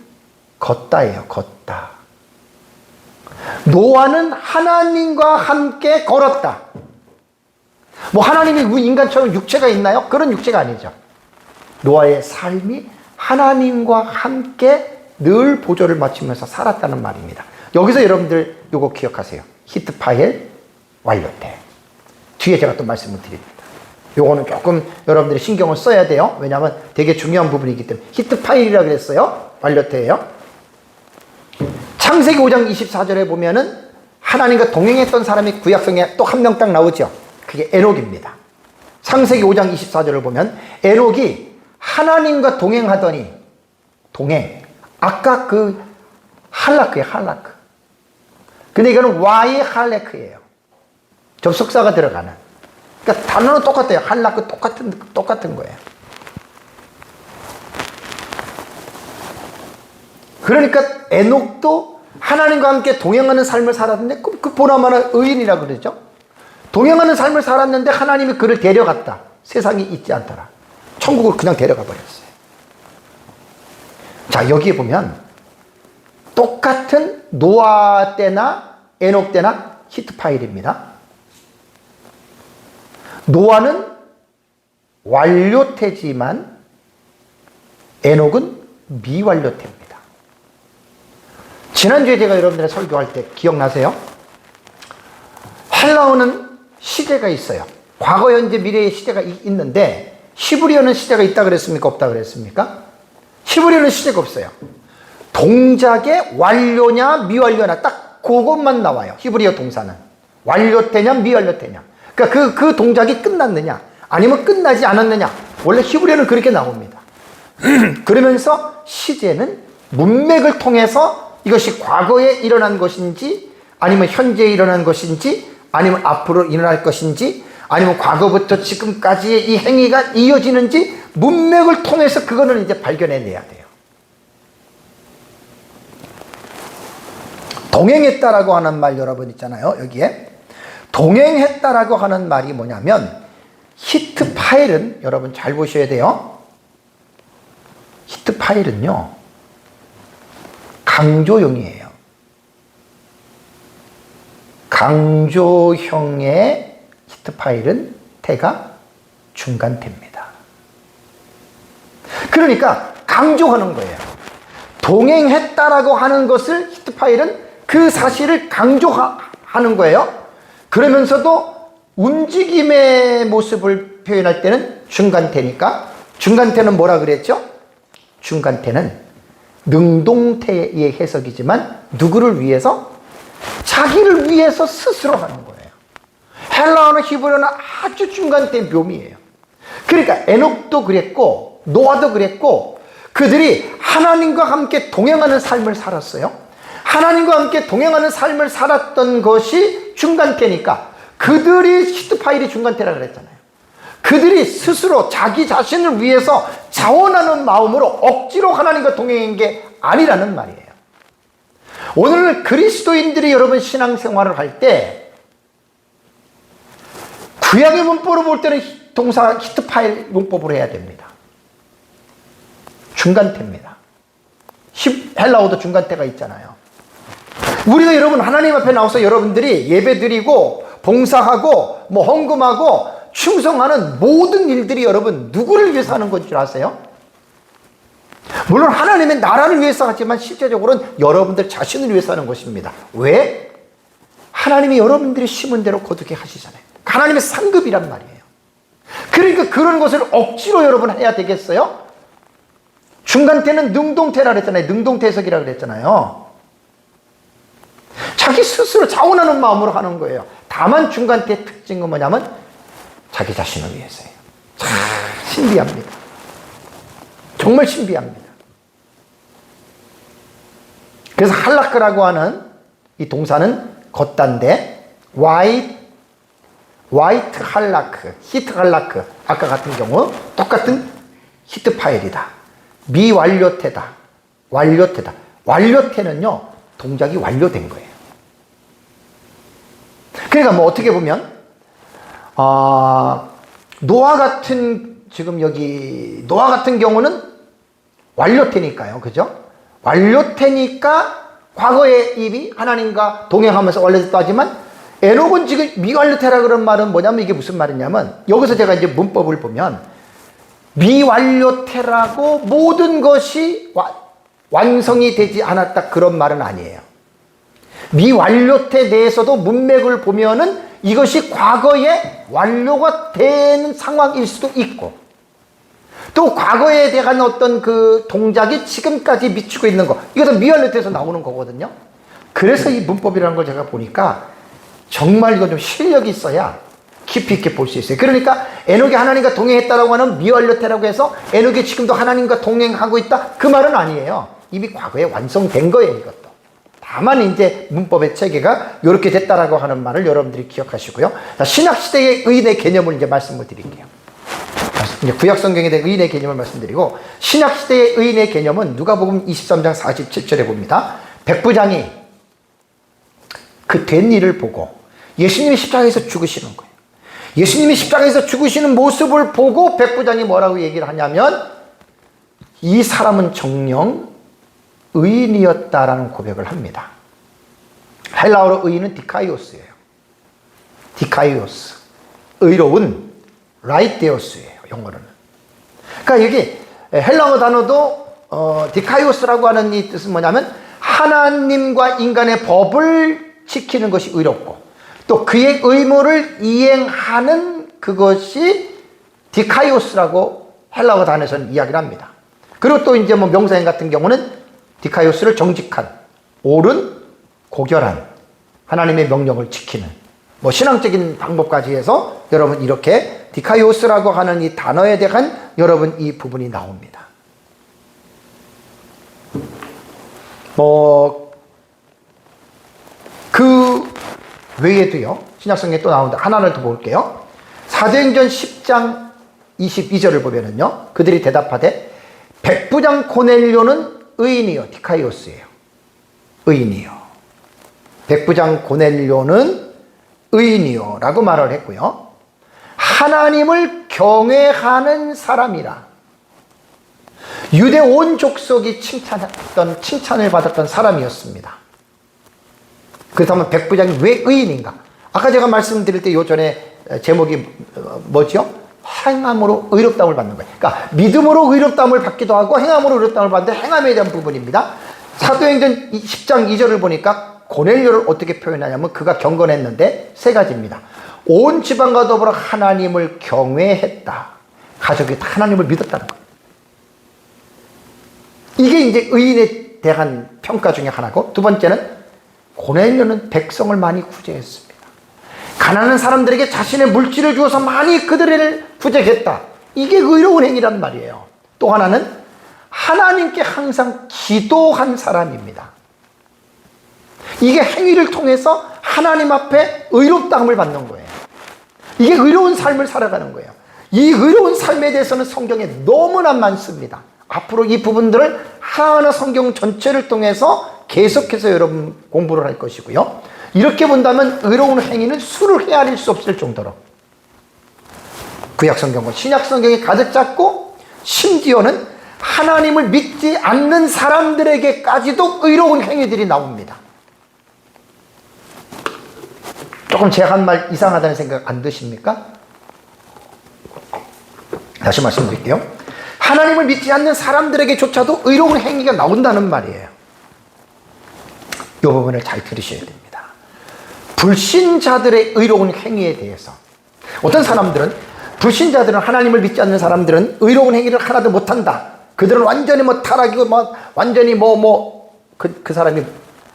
Speaker 1: 걷다예요. 걷다. 노아는 하나님과 함께 걸었다. 뭐 하나님이 인간처럼 육체가 있나요? 그런 육체가 아니죠. 노아의 삶이 하나님과 함께 늘 보조를 맞추면서 살았다는 말입니다. 여기서 여러분들 요거 기억하세요. 히트 파일 완료태. 뒤에 제가 또 말씀을 드립니다. 요거는 조금 여러분들이 신경을 써야 돼요. 왜냐하면 되게 중요한 부분이기 때문에. 히트 파일이라고 그랬어요. 완료태예요. 창세기 5장 24절에 보면은 하나님과 동행했던 사람이 구약성에 또 한 명 딱 나오죠. 그게 에녹입니다. 창세기 5장 24절을 보면 에녹이 하나님과 동행하더니 동행. 아까 그 할라크예요. 할라크. 근데 이거는 와이 할레크예요. 접속사가 들어가는. 그러니까 단어는 똑같아요. 할라크 똑같은 거예요. 그러니까 에녹도 하나님과 함께 동행하는 삶을 살았는데 그 보나마나 의인이라고 그러죠. 동행하는 삶을 살았는데 하나님이 그를 데려갔다. 세상이 있지 않더라. 천국을 그냥 데려가 버렸어요. 자, 여기에 보면 똑같은 노아 때나 에녹 때나 히트 파일입니다. 노아는 완료태지만 에녹은 미완료태입니다. 지난주에 제가 여러분들의 설교할 때 기억나세요? 헬라어는 시제가 있어요. 과거, 현재, 미래의 시제가 있는데 히브리어는 시제가 있다 그랬습니까? 없다 그랬습니까? 히브리어는 시제가 없어요. 동작의 완료냐 미완료냐 딱 그것만 나와요. 히브리어 동사는 완료태냐 미완료태냐. 그러니까 그 동작이 끝났느냐 아니면 끝나지 않았느냐. 원래 히브리어는 그렇게 나옵니다. 그러면서 시제는 문맥을 통해서 이것이 과거에 일어난 것인지 아니면 현재에 일어난 것인지 아니면 앞으로 일어날 것인지 아니면 과거부터 지금까지의 이 행위가 이어지는지 문맥을 통해서 그거는 이제 발견해내야 돼요. 동행했다라고 하는 말 여러분 있잖아요. 여기에 동행했다라고 하는 말이 뭐냐면 히트 파일은 여러분 잘 보셔야 돼요. 히트 파일은요 강조형이에요. 강조형의 히트 파일은 태가 중간태입니다. 그러니까 강조하는 거예요. 동행했다라고 하는 것을 히트 파일은 그 사실을 강조하는 거예요. 그러면서도 움직임의 모습을 표현할 때는 중간태니까 중간태는 뭐라 그랬죠? 중간태는 능동태의 해석이지만 누구를 위해서? 자기를 위해서 스스로 하는 거예요. 헬라어나 히브리어는 아주 중간태 묘미예요. 그러니까 에녹도 그랬고 노아도 그랬고 그들이 하나님과 함께 동행하는 삶을 살았어요. 하나님과 함께 동행하는 삶을 살았던 것이 중간태니까 그들이 히트 파일이 중간태라 그랬잖아요. 그들이 스스로 자기 자신을 위해서 자원하는 마음으로 억지로 하나님과 동행한 게 아니라는 말이에요. 오늘 그리스도인들이 여러분 신앙생활을 할 때 구약의 문법으로 볼 때는 동사 히트 파일 문법으로 해야 됩니다. 중간태입니다. 헬라어도 중간태가 있잖아요. 우리가 여러분 하나님 앞에 나와서 여러분들이 예배드리고 봉사하고 뭐 헌금하고 충성하는 모든 일들이 여러분 누구를 위해서 하는 건 줄 아세요? 물론 하나님의 나라를 위해서 하지만 실제적으로는 여러분들 자신을 위해서 하는 것입니다. 왜? 하나님이 여러분들이 심은 대로 거두게 하시잖아요. 하나님의 상급이란 말이에요. 그러니까 그런 것을 억지로 여러분 해야 되겠어요? 중간태는 능동태라 그랬잖아요. 능동태석이라 그랬잖아요. 자기 스스로 자원하는 마음으로 하는 거예요. 다만 중간태의 특징은 뭐냐면 자기 자신을 위해서예요. 참 신비합니다. 정말 신비합니다. 그래서 할라크라고 하는 이 동사는 걷다인데 화이트 할라크, 히트 할라크 아까 같은 경우 똑같은 히트 파일이다. 미완료태다. 완료태다. 완료태는요 동작이 완료된 거예요. 그러니까 뭐 어떻게 보면 노아 같은 지금 여기 노아 같은 경우는 완료태니까요. 그죠? 완료태니까 과거의 입이 하나님과 동행하면서 완료됐다 하지만 에녹은 지금 미완료태라 그런 말은 뭐냐면 이게 무슨 말이냐면 여기서 제가 이제 문법을 보면 미완료태라고 모든 것이 완성이 되지 않았다 그런 말은 아니에요. 미완료태 내에서도 문맥을 보면은 이것이 과거에 완료가 되는 상황일 수도 있고 또 과거에 대한 어떤 그 동작이 지금까지 미치고 있는 거 이것은 미완료태에서 나오는 거거든요. 그래서 이 문법이라는 걸 제가 보니까 정말 이거 좀 실력이 있어야 깊이 있게 볼 수 있어요. 그러니까 에녹이 하나님과 동행했다라고 하는 미완료태라고 해서 에녹이 지금도 하나님과 동행하고 있다 그 말은 아니에요. 이미 과거에 완성된 거예요. 이것도 다만 이제 문법의 체계가 이렇게 됐다라고 하는 말을 여러분들이 기억하시고요. 자, 신약시대의 의인의 개념을 이제 말씀을 드릴게요. 이제 구약성경에 대한 의인의 개념을 말씀드리고 신약시대의 의인의 개념은 누가복음 23장 47절에 봅니다. 백부장이 그 된 일을 보고 예수님이 십자가에서 죽으시는 거예요. 예수님이 십자가에서 죽으시는 모습을 보고 백부장이 뭐라고 얘기를 하냐면 이 사람은 정녕 의인이었다라는 고백을 합니다. 헬라어로 의인은 디카이오스예요. 디카이오스. 의로운 라이테오스예요. 영어로는. 그러니까 여기 헬라어 단어도 디카이오스라고 하는 이 뜻은 뭐냐면 하나님과 인간의 법을 지키는 것이 의롭고 또 그의 의무를 이행하는 그것이 디카이오스라고 헬라어 단어에서는 이야기를 합니다. 그리고 또 이제 뭐 명사형 같은 경우는 디카이오스를 정직한, 옳은, 고결한 하나님의 명령을 지키는 뭐 신앙적인 방법까지 해서 여러분 이렇게 디카이오스라고 하는 이 단어에 대한 여러분 이 부분이 나옵니다. 그 외에도요 신약성경에 또 나오는데 하나를 더 볼게요. 사도행전 10장 22절을 보면은요 그들이 대답하되 백부장 고넬료는 의인이요 디카이오스예요. 의인이요. 백부장 고넬료는 의인이요 라고 말을 했고요. 하나님을 경외하는 사람이라. 유대 온 족속이 칭찬을 받았던 사람이었습니다. 그렇다면 백부장이 왜 의인인가? 아까 제가 말씀드릴 때 요전에 제목이 뭐죠? 행함으로 의롭다움을 받는 거예요. 그러니까 믿음으로 의롭다움을 받기도 하고 행함으로 의롭다움을 받는데 행함에 대한 부분입니다. 사도행전 10장 2절을 보니까 고넬료를 어떻게 표현하냐면 그가 경건했는데 세 가지입니다. 온 지방과 더불어 하나님을 경외했다. 가족이 다 하나님을 믿었다는 거예요. 이게 이제 의인에 대한 평가 중에 하나고 두 번째는 고넬료는 백성을 많이 구제했습니다. 가난한 사람들에게 자신의 물질을 주어서 많이 그들을 구제했다. 이게 의로운 행위란 말이에요. 또 하나는 하나님께 항상 기도한 사람입니다. 이게 행위를 통해서 하나님 앞에 의롭다함을 받는 거예요. 이게 의로운 삶을 살아가는 거예요. 이 의로운 삶에 대해서는 성경에 너무나 많습니다. 앞으로 이 부분들을 하나하나 성경 전체를 통해서 계속해서 여러분 공부를 할 것이고요. 이렇게 본다면 의로운 행위는 수를 헤아릴 수 없을 정도로 구약성경과 신약성경이 가득 찼고 심지어는 하나님을 믿지 않는 사람들에게까지도 의로운 행위들이 나옵니다. 조금 제가 한 말 이상하다는 생각 안 드십니까? 다시 말씀드릴게요. 하나님을 믿지 않는 사람들에게조차도 의로운 행위가 나온다는 말이에요. 이 부분을 잘 들으셔야 됩니다. 불신자들의 의로운 행위에 대해서 어떤 사람들은 불신자들은 하나님을 믿지 않는 사람들은 의로운 행위를 하나도 못한다. 그들은 완전히 뭐 타락이고 뭐 완전히 그 사람이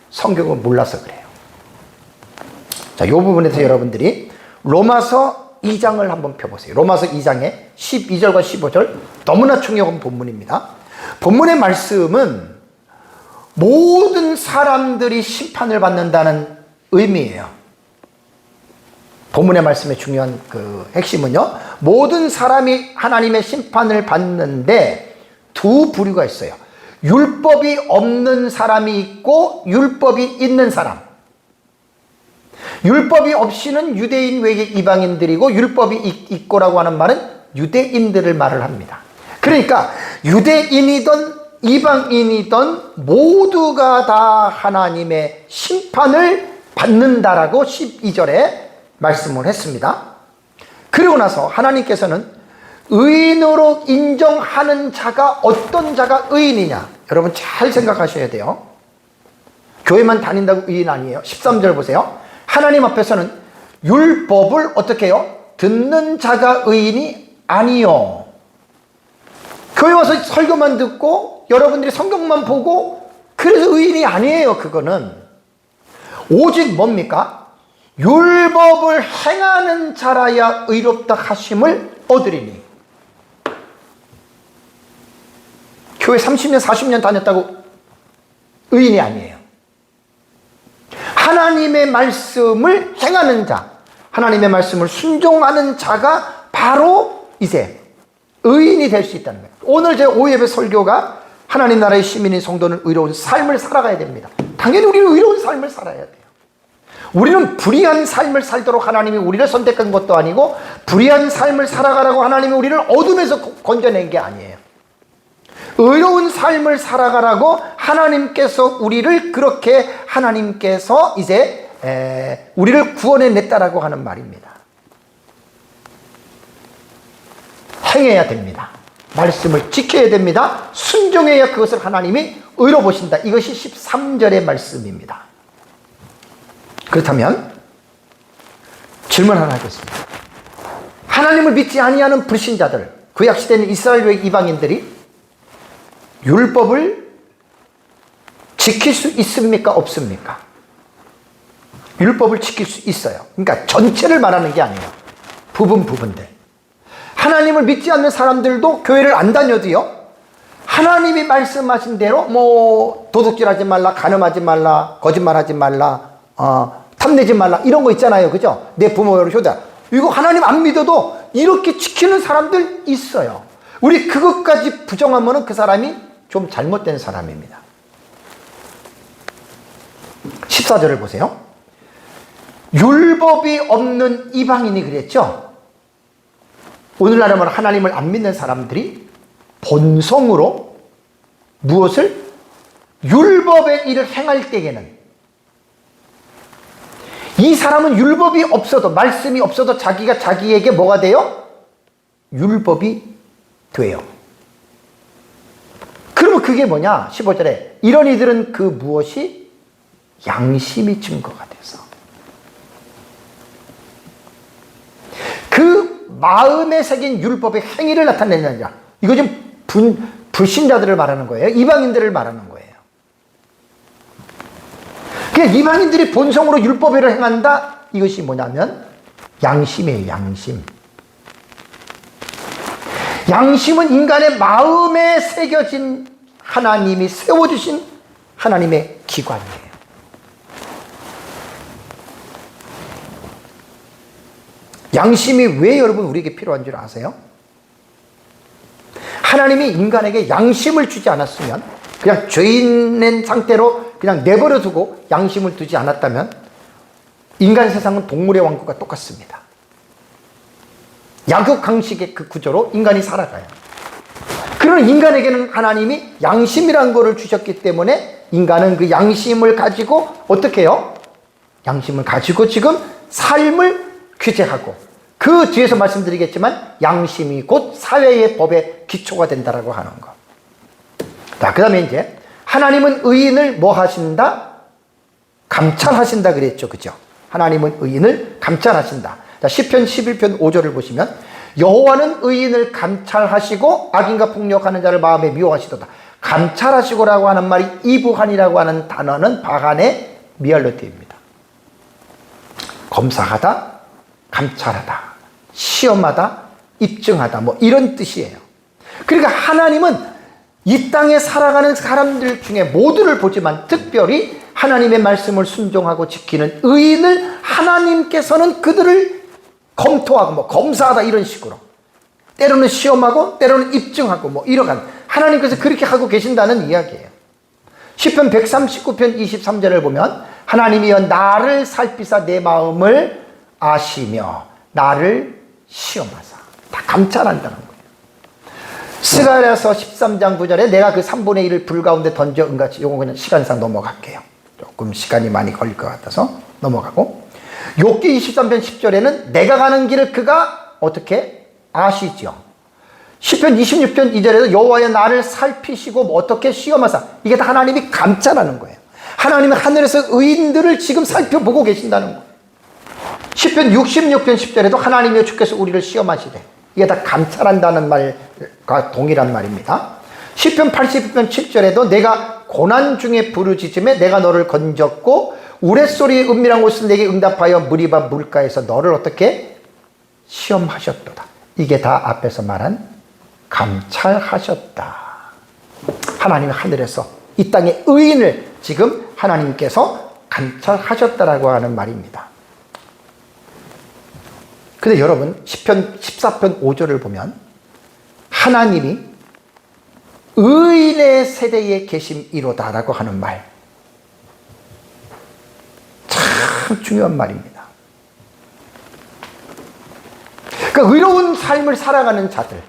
Speaker 1: 성경을 몰라서 그래요. 자, 이 부분에서 여러분들이 로마서 2장을 한번 펴보세요. 로마서 2장의 12절과 15절 너무나 중요한 본문입니다. 본문의 말씀은 모든 사람들이 심판을 받는다는 의미예요. 본문의 말씀의 중요한 그 핵심은요, 모든 사람이 하나님의 심판을 받는데 두 부류가 있어요. 율법이 없는 사람이 있고 율법이 있는 사람. 율법이 없이는 유대인 외에 이방인들이고, 율법이 있고라고 하는 말은 유대인들을 말을 합니다. 그러니까 유대인이든 이방인이든 모두가 다 하나님의 심판을 받는다라고 12절에 말씀을 했습니다. 그리고 나서 하나님께서는 의인으로 인정하는 자가 어떤 자가 의인이냐, 여러분 잘 생각하셔야 돼요. 교회만 다닌다고 의인 아니에요. 13절 보세요. 하나님 앞에서는 율법을 어떻게 해요? 듣는 자가 의인이 아니요. 교회 와서 설교만 듣고 여러분들이 성경만 보고 그래서 의인이 아니에요. 그거는 오직 뭡니까? 율법을 행하는 자라야 의롭다 하심을 얻으리니. 교회 30년 40년 다녔다고 의인이 아니에요. 하나님의 말씀을 행하는 자, 하나님의 말씀을 순종하는 자가 바로 이제 의인이 될 수 있다는 거예요. 오늘 제 오예배 설교가 하나님 나라의 시민인 성도는 의로운 삶을 살아가야 됩니다. 당연히 우리는 의로운 삶을 살아야 돼요. 우리는 불의한 삶을 살도록 하나님이 우리를 선택한 것도 아니고, 불의한 삶을 살아가라고 하나님이 우리를 어둠에서 건져낸 게 아니에요. 의로운 삶을 살아가라고 하나님께서 우리를 그렇게 하나님께서 이제 우리를 구원해냈다라고 하는 말입니다. 행해야 됩니다. 말씀을 지켜야 됩니다. 순종해야 그것을 하나님이 의로 보신다. 이것이 13절의 말씀입니다. 그렇다면 질문 하나 하겠습니다. 하나님을 믿지 아니하는 불신자들, 구약시대는 이스라엘 외 이방인들이 율법을 지킬 수 있습니까? 없습니까? 율법을 지킬 수 있어요. 그러니까 전체를 말하는 게 아니에요. 부분들. 하나님을 믿지 않는 사람들도 교회를 안 다녀도요, 하나님이 말씀하신 대로 뭐 도둑질하지 말라, 간음하지 말라, 거짓말하지 말라, 탐내지 말라, 이런 거 있잖아요. 그죠? 내 부모를 효다. 이거 하나님 안 믿어도 이렇게 지키는 사람들 있어요. 우리 그것까지 부정하면 그 사람이 좀 잘못된 사람입니다. 14절을 보세요. 율법이 없는 이방인이 그랬죠. 오늘날에 말하면 하나님을 안 믿는 사람들이 본성으로 무엇을? 율법의 일을 행할 때에는, 이 사람은 율법이 없어도, 말씀이 없어도 자기가 자기에게 뭐가 돼요? 율법이 돼요. 그러면 그게 뭐냐? 15절에 이런 이들은 그 무엇이? 양심이 증거가 돼서 그 마음에 새긴 율법의 행위를 나타내는 자. 이거 지금 불신자들을 말하는 거예요. 이방인들을 말하는 거예요. 그냥 이방인들이 본성으로 율법을 행한다. 이것이 뭐냐면 양심이에요. 양심. 양심은 인간의 마음에 새겨진, 하나님이 세워주신 하나님의 기관이에요. 양심이 왜 여러분 우리에게 필요한 줄 아세요? 하나님이 인간에게 양심을 주지 않았으면, 그냥 죄인의 상태로 그냥 내버려 두고 양심을 두지 않았다면 인간 세상은 동물의 왕국과 똑같습니다. 약육강식의 그 구조로 인간이 살아가요. 그러나 인간에게는 하나님이 양심이라는 것을 주셨기 때문에 인간은 그 양심을 가지고 어떻게 해요? 양심을 가지고 지금 삶을 규제하고, 그 뒤에서 말씀드리겠지만 양심이 곧 사회의 법의 기초가 된다라고 하는 것. 자, 그 다음에 이제 하나님은 의인을 뭐 하신다? 감찰하신다 그랬죠. 그죠? 하나님은 의인을 감찰하신다. 자, 시편 11편 5절을 보시면 여호와는 의인을 감찰하시고 악인과 폭력하는 자를 마음에 미워하시도다. 감찰하시고라고 하는 말이 이브한이라고 하는 단어는 바간의 미알르트입니다. 검사하다, 감찰하다, 시험하다, 입증하다, 뭐 이런 뜻이에요. 그러니까 하나님은 이 땅에 살아가는 사람들 중에 모두를 보지만 특별히 하나님의 말씀을 순종하고 지키는 의인을 하나님께서는 그들을 검토하고 뭐 검사하다 이런 식으로 때로는 시험하고 때로는 입증하고 뭐 이러한 하나님께서 그렇게 하고 계신다는 이야기예요. 시편 139편 23절을 보면 하나님이여 나를 살피사 내 마음을 아시며 나를 시험하사 다 감찰한다는 거예요. 스가랴서 13장 9절에 내가 그 3분의 1을 불 가운데 던져 은같이 요거 그냥 시간상 넘어갈게요. 조금 시간이 많이 걸릴 것 같아서 넘어가고 욥기 23편 10절에는 내가 가는 길을 그가 어떻게 아시죠. 시편 26편 2절에도 여호와여 나를 살피시고 뭐 어떻게 시험하사 이게 다 하나님이 감찰하는 거예요. 하나님은 하늘에서 의인들을 지금 살펴보고 계신다는 거예요. 시편 66편 10절에도 하나님이여 주께서 우리를 시험하시되 이게 다 감찰한다는 말과 동일한 말입니다. 시편 80편 7절에도 내가 고난 중에 부르짖음에 내가 너를 건졌고 우레소리의 은밀한 곳을 내게 응답하여 무리바 물가에서 너를 어떻게 시험하셨도다. 이게 다 앞에서 말한 감찰하셨다. 하나님 하늘에서 이 땅의 의인을 지금 하나님께서 감찰하셨다라고 하는 말입니다. 근데 여러분 시편 14편 5절을 보면 하나님이 의인의 세대에 계심이로다라고 하는 말 참 중요한 말입니다. 그러니까 의로운 삶을 살아가는 자들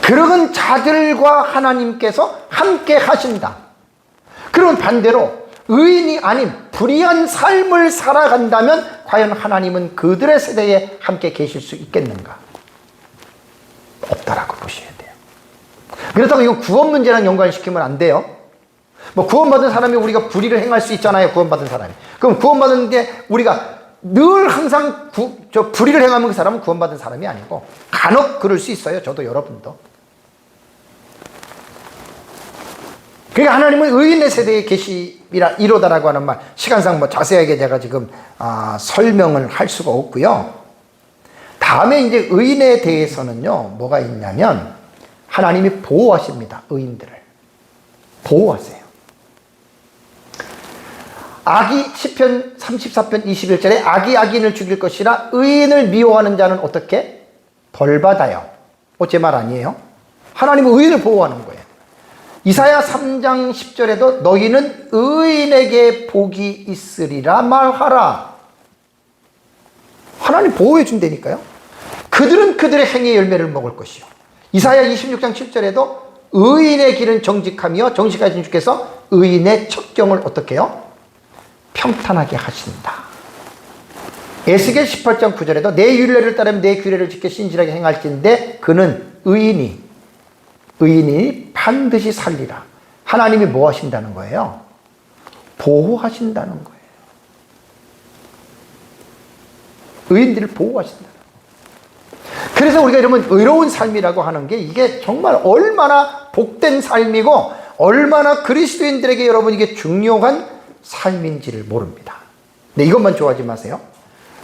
Speaker 1: 그런 자들과 하나님께서 함께 하신다. 그런 반대로 의인이 아닌 불의한 삶을 살아간다면 과연 하나님은 그들의 세대에 함께 계실 수 있겠는가? 없다라고 보셔야 돼요. 그렇다고 이건 구원 문제랑 연관시키면 안 돼요. 뭐 구원받은 사람이 우리가 불의를 행할 수 있잖아요. 구원받은 사람이. 그럼 구원받은데 우리가 늘 항상 불의를 행하면 그 사람은 구원받은 사람이 아니고 간혹 그럴 수 있어요. 저도 여러분도. 그러니까 하나님은 의인의 세대에 계시이로다라고 하는 말 시간상 뭐 자세하게 제가 지금 설명을 할 수가 없고요. 다음에 이제 의인에 대해서는요 뭐가 있냐면 하나님이 보호하십니다. 의인들을 보호하세요. 악이 시편 34편 21절에 악이 악인을 죽일 것이라 의인을 미워하는 자는 어떻게? 벌받아요. 제 말 아니에요? 하나님은 의인을 보호하는 거예요. 이사야 3장 10절에도 너희는 의인에게 복이 있으리라 말하라. 하나님 보호해 준다니까요. 그들은 그들의 행위의 열매를 먹을 것이요. 이사야 26장 7절에도 의인의 길은 정직하며 정직하신 주께서 의인의 첩경을 어떻게 해요? 평탄하게 하신다. 에스겔 18장 9절에도 내 율례를 따르면 내 규례를 지켜 신실하게 행할진대 그는 의인이 반드시 살리라. 하나님이 뭐 하신다는 거예요? 보호하신다는 거예요. 의인들을 보호하신다는 거예요. 그래서 우리가 이러면 의로운 삶이라고 하는 게 이게 정말 얼마나 복된 삶이고 얼마나 그리스도인들에게 여러분 이게 중요한 삶인지를 모릅니다. 근데 이것만 좋아하지 마세요.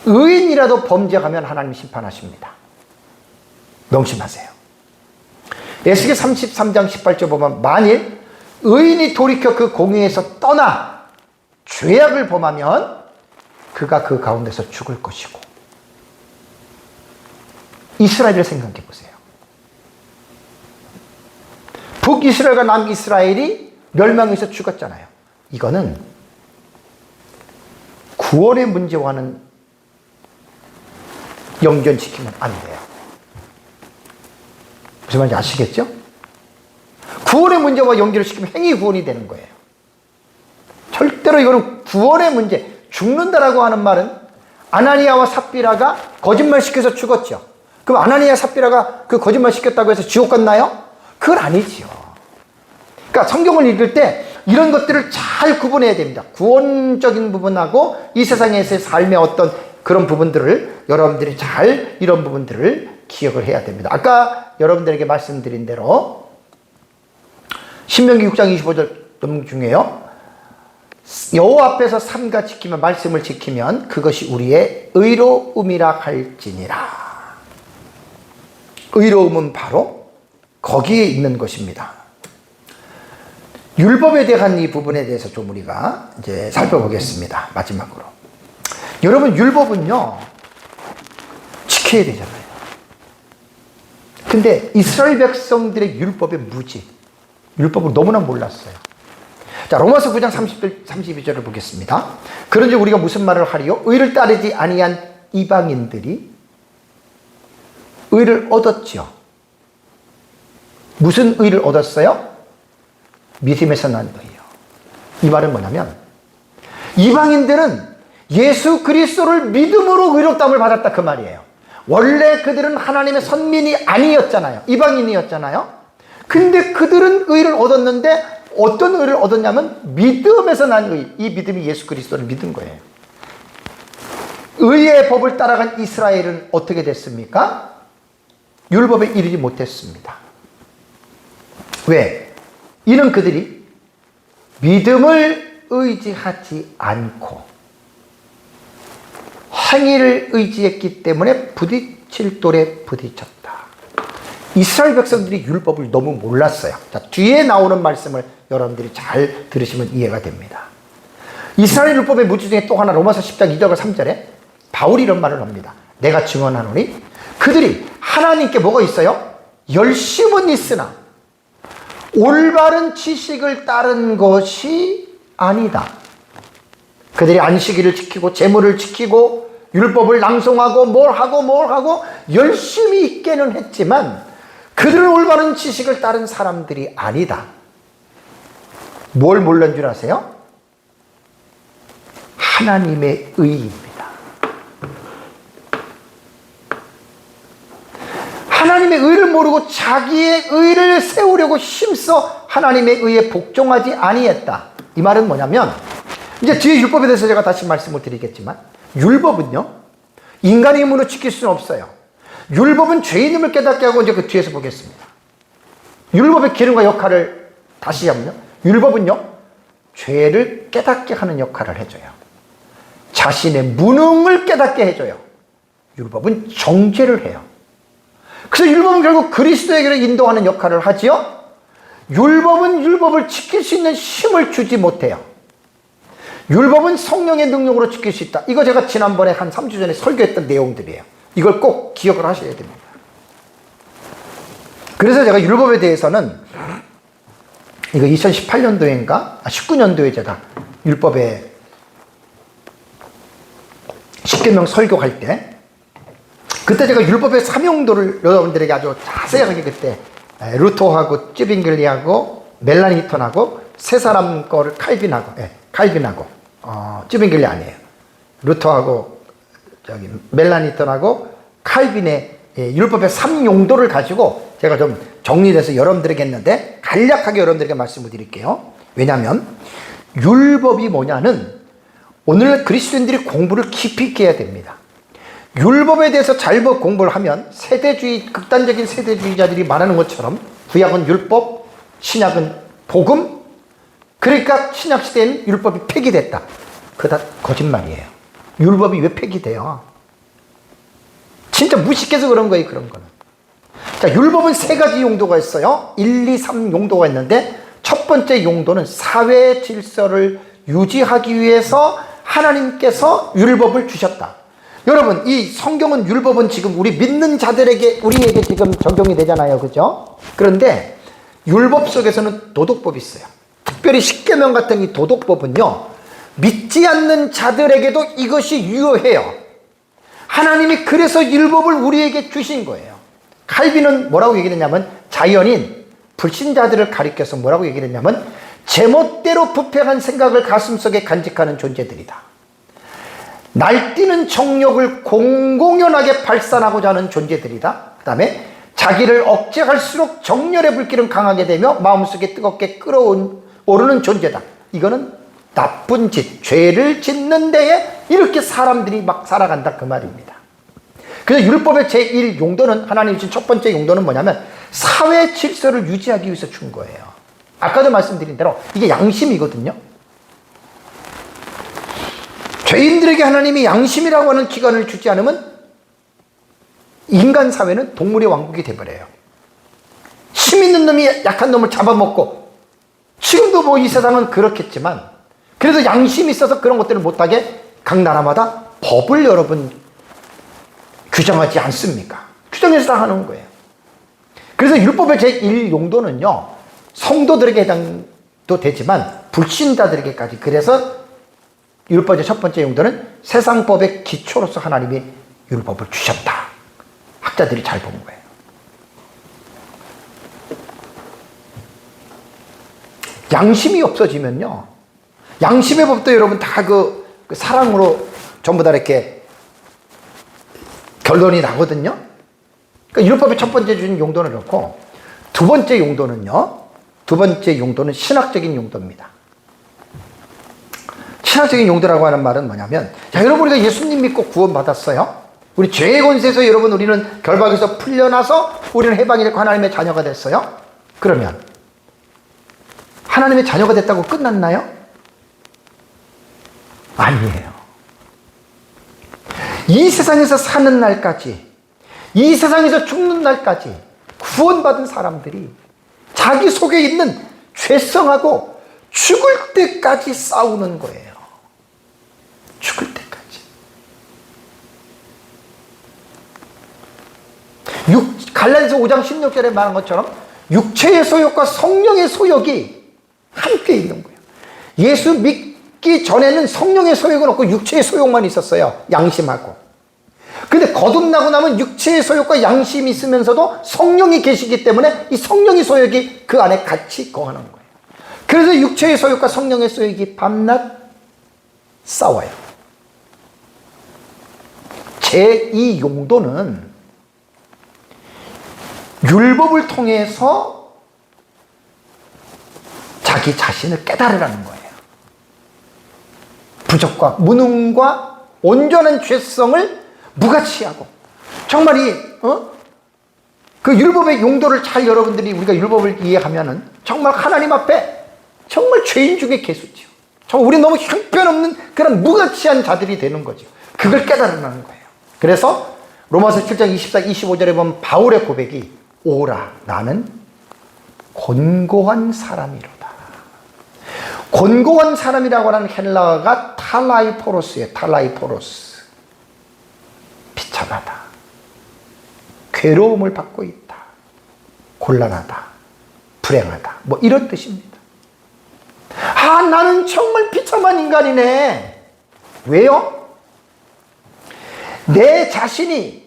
Speaker 1: 의인이라도 범죄하면 하나님 심판하십니다. 명심하세요. 에스겔 33장 18절 보면 만일 의인이 돌이켜 그 공의에서 떠나 죄악을 범하면 그가 그 가운데서 죽을 것이고 이스라엘을 생각해 보세요. 북이스라엘과 남이스라엘이 멸망해서 죽었잖아요. 이거는 구원의 문제와는 연결시키면 안 돼요. 무슨 말인지 아시겠죠? 구원의 문제와 연결을 시키면 행위 구원이 되는 거예요. 절대로 이거는 구원의 문제, 죽는다라고 하는 말은 아나니아와 삽비라가 거짓말 시켜서 죽었죠. 그럼 아나니아 삽비라가 그 거짓말 시켰다고 해서 지옥 갔나요? 그건 아니지요. 그러니까 성경을 읽을 때 이런 것들을 잘 구분해야 됩니다. 구원적인 부분하고 이 세상에서의 삶의 어떤 그런 부분들을 여러분들이 잘 이런 부분들을 기억을 해야 됩니다. 아까 여러분들에게 말씀드린 대로 신명기 6장 25절 중에요. 여호와 앞에서 삼가 지키면, 말씀을 지키면 그것이 우리의 의로움이라 할지니라. 의로움은 바로 거기에 있는 것입니다. 율법에 대한 이 부분에 대해서 좀 우리가 이제 살펴보겠습니다. 마지막으로. 여러분, 율법은요, 지켜야 되잖아요. 근데 이스라엘 백성들의 율법의 무지, 율법을 너무나 몰랐어요. 자, 로마서 9장 32절을 보겠습니다. 그런즉 우리가 무슨 말을 하리요? 의를 따르지 아니한 이방인들이 의를 얻었지요. 무슨 의를 얻었어요? 믿음에서 난 의요. 이 말은 뭐냐면 이방인들은 예수 그리스도를 믿음으로 의롭다함을 받았다, 그 말이에요. 원래 그들은 하나님의 선민이 아니었잖아요. 이방인이었잖아요. 근데 그들은 의를 얻었는데 어떤 의를 얻었냐면 믿음에서 난 의. 이 믿음이 예수 그리스도를 믿은 거예요. 의의 법을 따라간 이스라엘은 어떻게 됐습니까? 율법에 이르지 못했습니다. 왜? 이는 그들이 믿음을 의지하지 않고 행위를 의지했기 때문에 부딪힐 돌에 부딪혔다. 이스라엘 백성들이 율법을 너무 몰랐어요. 자, 뒤에 나오는 말씀을 여러분들이 잘 들으시면 이해가 됩니다. 이스라엘 율법의 무지 중에 또 하나, 로마서 10장 2절과 3절에 바울이 이런 말을 합니다. 내가 증언하노니 그들이 하나님께 뭐가 있어요? 열심은 있으나 올바른 지식을 따른 것이 아니다. 그들이 안식일을 지키고 제물을 지키고 율법을 낭송하고 뭘 하고 열심히 있게는 했지만 그들은 올바른 지식을 따른 사람들이 아니다. 뭘 몰랐는 줄 아세요? 하나님의 의입니다. 하나님의 의를 모르고 자기의 의를 세우려고 힘써 하나님의 의에 복종하지 아니했다. 이 말은 뭐냐면, 이제 뒤에 율법에 대해서 제가 다시 말씀을 드리겠지만, 율법은요, 인간의 힘으로 지킬 수는 없어요. 율법은 죄인임을 깨닫게 하고, 이제 그 뒤에서 보겠습니다. 율법의 기능과 역할을 다시 하면요, 율법은요, 죄를 깨닫게 하는 역할을 해줘요. 자신의 무능을 깨닫게 해줘요. 율법은 정죄를 해요. 그래서 율법은 결국 그리스도에게로 인도하는 역할을 하지요. 율법은 율법을 지킬 수 있는 힘을 주지 못해요. 율법은 성령의 능력으로 지킬 수 있다. 이거 제가 지난번에 한 3주 전에 설교했던 내용들이에요. 이걸 꼭 기억을 하셔야 됩니다. 그래서 제가 율법에 대해서는 이거 2018년도인가 19년도에 제가 율법에 10계명 설교할 때, 그때 제가 율법의 삼용도를 여러분들에게 아주 자세하게 그때 루터하고 쯔빙글리하고 멜라니톤하고 세 사람 거를 칼빈하고 쯔빙글리 아니에요. 루터하고 저기 멜라니톤하고 칼빈의 율법의 3용도를 가지고 제가 좀 정리해서 여러분들에게 했는데, 간략하게 여러분들에게 말씀을 드릴게요. 왜냐하면 율법이 뭐냐는 오늘 그리스도인들이 공부를 깊이 있게 해야 됩니다. 율법에 대해서 잘못 공부를 하면 세대주의, 극단적인 세대주의자들이 말하는 것처럼 구약은 율법, 신약은 복음, 그러니까 신약시대에는 율법이 폐기됐다. 그거 다 거짓말이에요. 율법이 왜 폐기돼요? 진짜 무식해서 그런 거예요, 그런 거는. 자, 율법은 세 가지 용도가 있어요. 1, 2, 3 용도가 있는데, 첫 번째 용도는 사회 질서를 유지하기 위해서 하나님께서 율법을 주셨다. 여러분, 이 성경은, 율법은 지금 우리 믿는 자들에게, 우리에게 지금 적용이 되잖아요. 그죠? 그런데 율법 속에서는 도덕법이 있어요. 특별히 십계명 같은 이 도덕법은요, 믿지 않는 자들에게도 이것이 유효해요. 하나님이 그래서 율법을 우리에게 주신 거예요. 칼빈은 뭐라고 얘기했냐면, 자연인 불신자들을 가리켜서 뭐라고 얘기했냐면, 제멋대로 부패한 생각을 가슴속에 간직하는 존재들이다. 날뛰는 정욕을 공공연하게 발산하고자 하는 존재들이다. 그 다음에 자기를 억제할수록 정열의 불길은 강하게 되며 마음속에 뜨겁게 끓어오르는 존재다. 이거는 나쁜 짓, 죄를 짓는 데에 이렇게 사람들이 막 살아간다, 그 말입니다. 그래서 율법의 제1 용도는, 하나님이 주신 첫 번째 용도는 뭐냐면 사회 질서를 유지하기 위해서 준 거예요. 아까도 말씀드린 대로 이게 양심이거든요. 죄인들에게 하나님이 양심이라고 하는 기관을 주지 않으면 인간 사회는 동물의 왕국이 돼버려요. 힘 있는 놈이 약한 놈을 잡아먹고, 지금도 뭐 이 세상은 그렇겠지만, 그래도 양심이 있어서 그런 것들을 못하게 각 나라마다 법을 여러분 규정하지 않습니까? 규정해서 다 하는 거예요. 그래서 율법의 제1 용도는요, 성도들에게 해당도 되지만 불신자들에게까지. 그래서 율법의 첫 번째 용도는 세상법의 기초로서 하나님이 율법을 주셨다. 학자들이 잘 본 거예요. 양심이 없어지면요, 양심의 법도 여러분 다 그 사랑으로 전부 다 이렇게 결론이 나거든요. 그러니까 율법의 첫 번째 주신 용도는 그렇고, 두 번째 용도는요, 두 번째 용도는 신학적인 용도입니다. 신학적인 용도라고 하는 말은 뭐냐면, 자, 여러분, 우리가 예수님 믿고 구원받았어요. 우리 죄의 권세에서 여러분 우리는 결박에서 풀려나서 우리는 해방이 됐고 하나님의 자녀가 됐어요. 그러면 하나님의 자녀가 됐다고 끝났나요? 아니에요. 이 세상에서 사는 날까지, 이 세상에서 죽는 날까지 구원받은 사람들이 자기 속에 있는 죄성하고 죽을 때까지 싸우는 거예요. 죽을 때까지. 갈라디아서 5장 16절에 말한 것처럼 육체의 소욕과 성령의 소욕이 함께 있는 거예요. 예수 믿기 전에는 성령의 소욕은 없고 육체의 소욕만 있었어요. 양심하고. 근데 거듭나고 나면 육체의 소욕과 양심이 있으면서도 성령이 계시기 때문에 이 성령의 소욕이 그 안에 같이 거하는 거예요. 그래서 육체의 소욕과 성령의 소욕이 밤낮 싸워요. 제2 용도는 율법을 통해서 자기 자신을 깨달으라는 거예요. 부족과 무능과 온전한 죄성을 무가치하고, 정말 그 율법의 용도를 잘 여러분들이, 우리가 율법을 이해하면은 정말 하나님 앞에 정말 죄인 중에 괴수지요. 정말 우리 너무 형편없는 그런 무가치한 자들이 되는 거죠. 그걸 깨달으라는 거예요. 그래서 로마서 7장 24, 25절에 보면 바울의 고백이, 오라, 나는 곤고한 사람이로다. 곤고한 사람이라고 하는 헬라어가 탈라이포로스예요. 탈라이포로스. 비참하다. 괴로움을 받고 있다. 곤란하다. 불행하다. 뭐 이런 뜻입니다. 아, 나는 정말 비참한 인간이네. 왜요? 내 자신이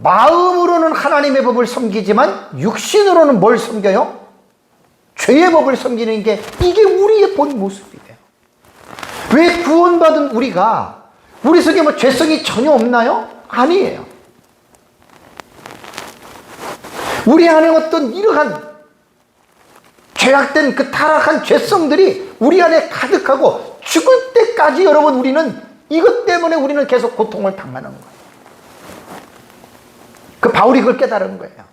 Speaker 1: 마음으로는 하나님의 법을 섬기지만 육신으로는 뭘 섬겨요? 죄의 법을 섬기는 게, 이게 우리의 본 모습이에요. 왜 구원받은 우리가, 우리 속에 뭐 죄성이 전혀 없나요? 아니에요. 우리 안에 어떤 이러한 죄악된 그 타락한 죄성들이 우리 안에 가득하고, 죽을 때까지 여러분 우리는 이것 때문에 우리는 계속 고통을 당하는 거예요. 그 바울이 그걸 깨달은 거예요.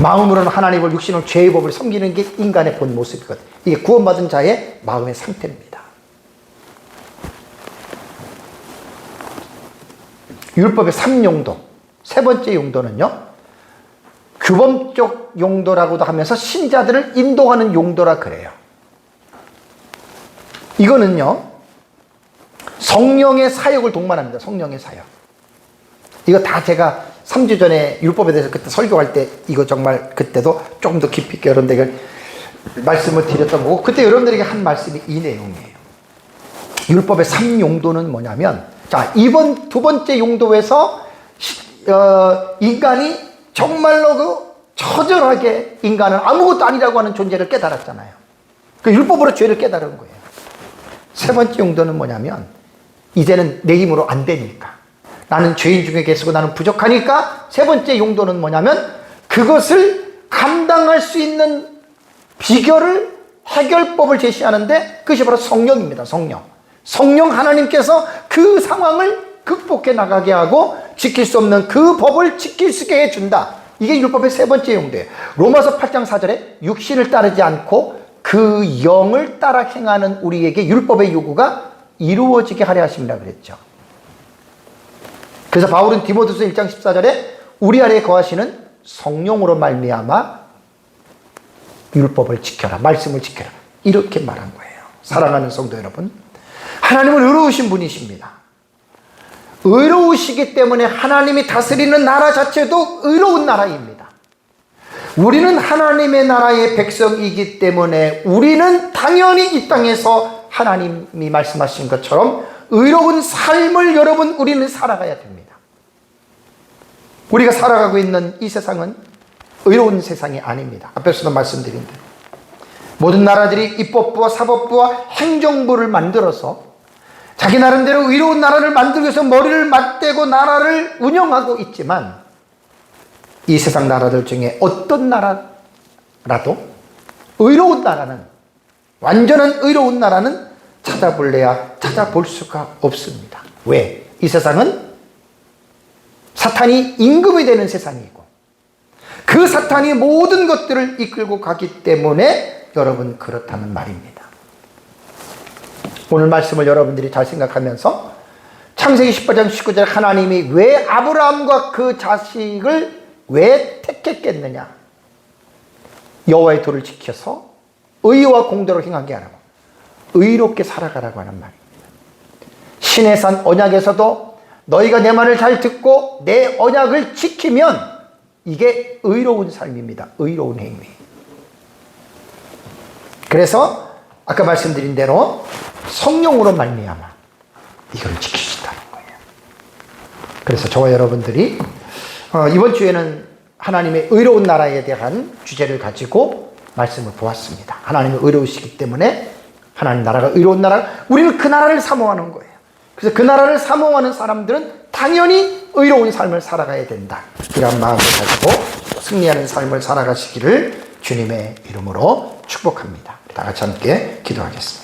Speaker 1: 마음으로는 하나님을, 육신으로는 죄의 법을 섬기는 게 인간의 본 모습이거든요. 이게 구원받은 자의 마음의 상태입니다. 율법의 3용도, 세 번째 용도는요, 규범적 용도라고도 하면서 신자들을 인도하는 용도라 그래요. 이거는요, 성령의 사역을 동반합니다. 성령의 사역. 이거 다 제가 3주 전에 율법에 대해서 그때 설교할 때, 이거 정말 그때도 조금 더 깊이 있게 여러분들에게 말씀을 드렸던 거고, 그때 여러분들에게 한 말씀이 이 내용이에요. 율법의 3용도는 뭐냐면, 자, 이번 두 번째 용도에서 인간이 정말로 그 처절하게 인간은 아무것도 아니라고 하는 존재를 깨달았잖아요. 그 율법으로 죄를 깨달은 거예요. 세 번째 용도는 뭐냐면, 이제는 내 힘으로 안 되니까, 나는 죄인 중에 계시고 나는 부족하니까, 세 번째 용도는 뭐냐면, 그것을 감당할 수 있는 비결을, 해결법을 제시하는데, 그것이 바로 성령입니다. 성령 하나님께서 그 상황을 극복해 나가게 하고 지킬 수 없는 그 법을 지킬 수 있게 해준다. 이게 율법의 세 번째 용도예요. 로마서 8장 4절에 육신을 따르지 않고 그 영을 따라 행하는 우리에게 율법의 요구가 이루어지게 하려 하십니다 그랬죠. 그래서 바울은 디모데후서 1장 14절에 우리 아래에 거하시는 성령으로 말미암아 율법을 지켜라, 말씀을 지켜라, 이렇게 말한 거예요. 사랑하는 성도 여러분, 하나님은 의로우신 분이십니다. 의로우시기 때문에 하나님이 다스리는 나라 자체도 의로운 나라입니다. 우리는 하나님의 나라의 백성이기 때문에 우리는 당연히 이 땅에서 하나님이 말씀하신 것처럼 의로운 삶을 여러분 우리는 살아가야 됩니다. 우리가 살아가고 있는 이 세상은 의로운 세상이 아닙니다. 앞에서도 말씀드린 대로 모든 나라들이 입법부와 사법부와 행정부를 만들어서 자기 나름대로 의로운 나라를 만들기 위해서 머리를 맞대고 나라를 운영하고 있지만 이 세상 나라들 중에 어떤 나라라도 의로운 나라는, 완전한 의로운 나라는 찾아볼래야 찾아볼 수가 없습니다. 왜? 이 세상은 사탄이 임금이 되는 세상이고 그 사탄이 모든 것들을 이끌고 가기 때문에 여러분 그렇다는 말입니다. 오늘 말씀을 여러분들이 잘 생각하면서 창세기 18장 19절 하나님이 왜 아브라함과 그 자식을 왜 택했겠느냐? 여호와의 도를 지켜서 의와 공도로 행하게 하라고, 의롭게 살아가라고 하는 말입니다. 신의 산 언약에서도 너희가 내 말을 잘 듣고 내 언약을 지키면 이게 의로운 삶입니다. 의로운 행위. 그래서 아까 말씀드린 대로 성령으로 말미암아 이걸 지킬 수 있다는 거예요. 그래서 저와 여러분들이 이번 주에는 하나님의 의로운 나라에 대한 주제를 가지고 말씀을 보았습니다. 하나님이 의로우시기 때문에 하나님 나라가 의로운 나라, 우리는 그 나라를 사모하는 거예요. 그래서 그 나라를 사모하는 사람들은 당연히 의로운 삶을 살아가야 된다. 이런 마음을 가지고 승리하는 삶을 살아가시기를 주님의 이름으로 축복합니다. 다 같이 함께 기도하겠습니다.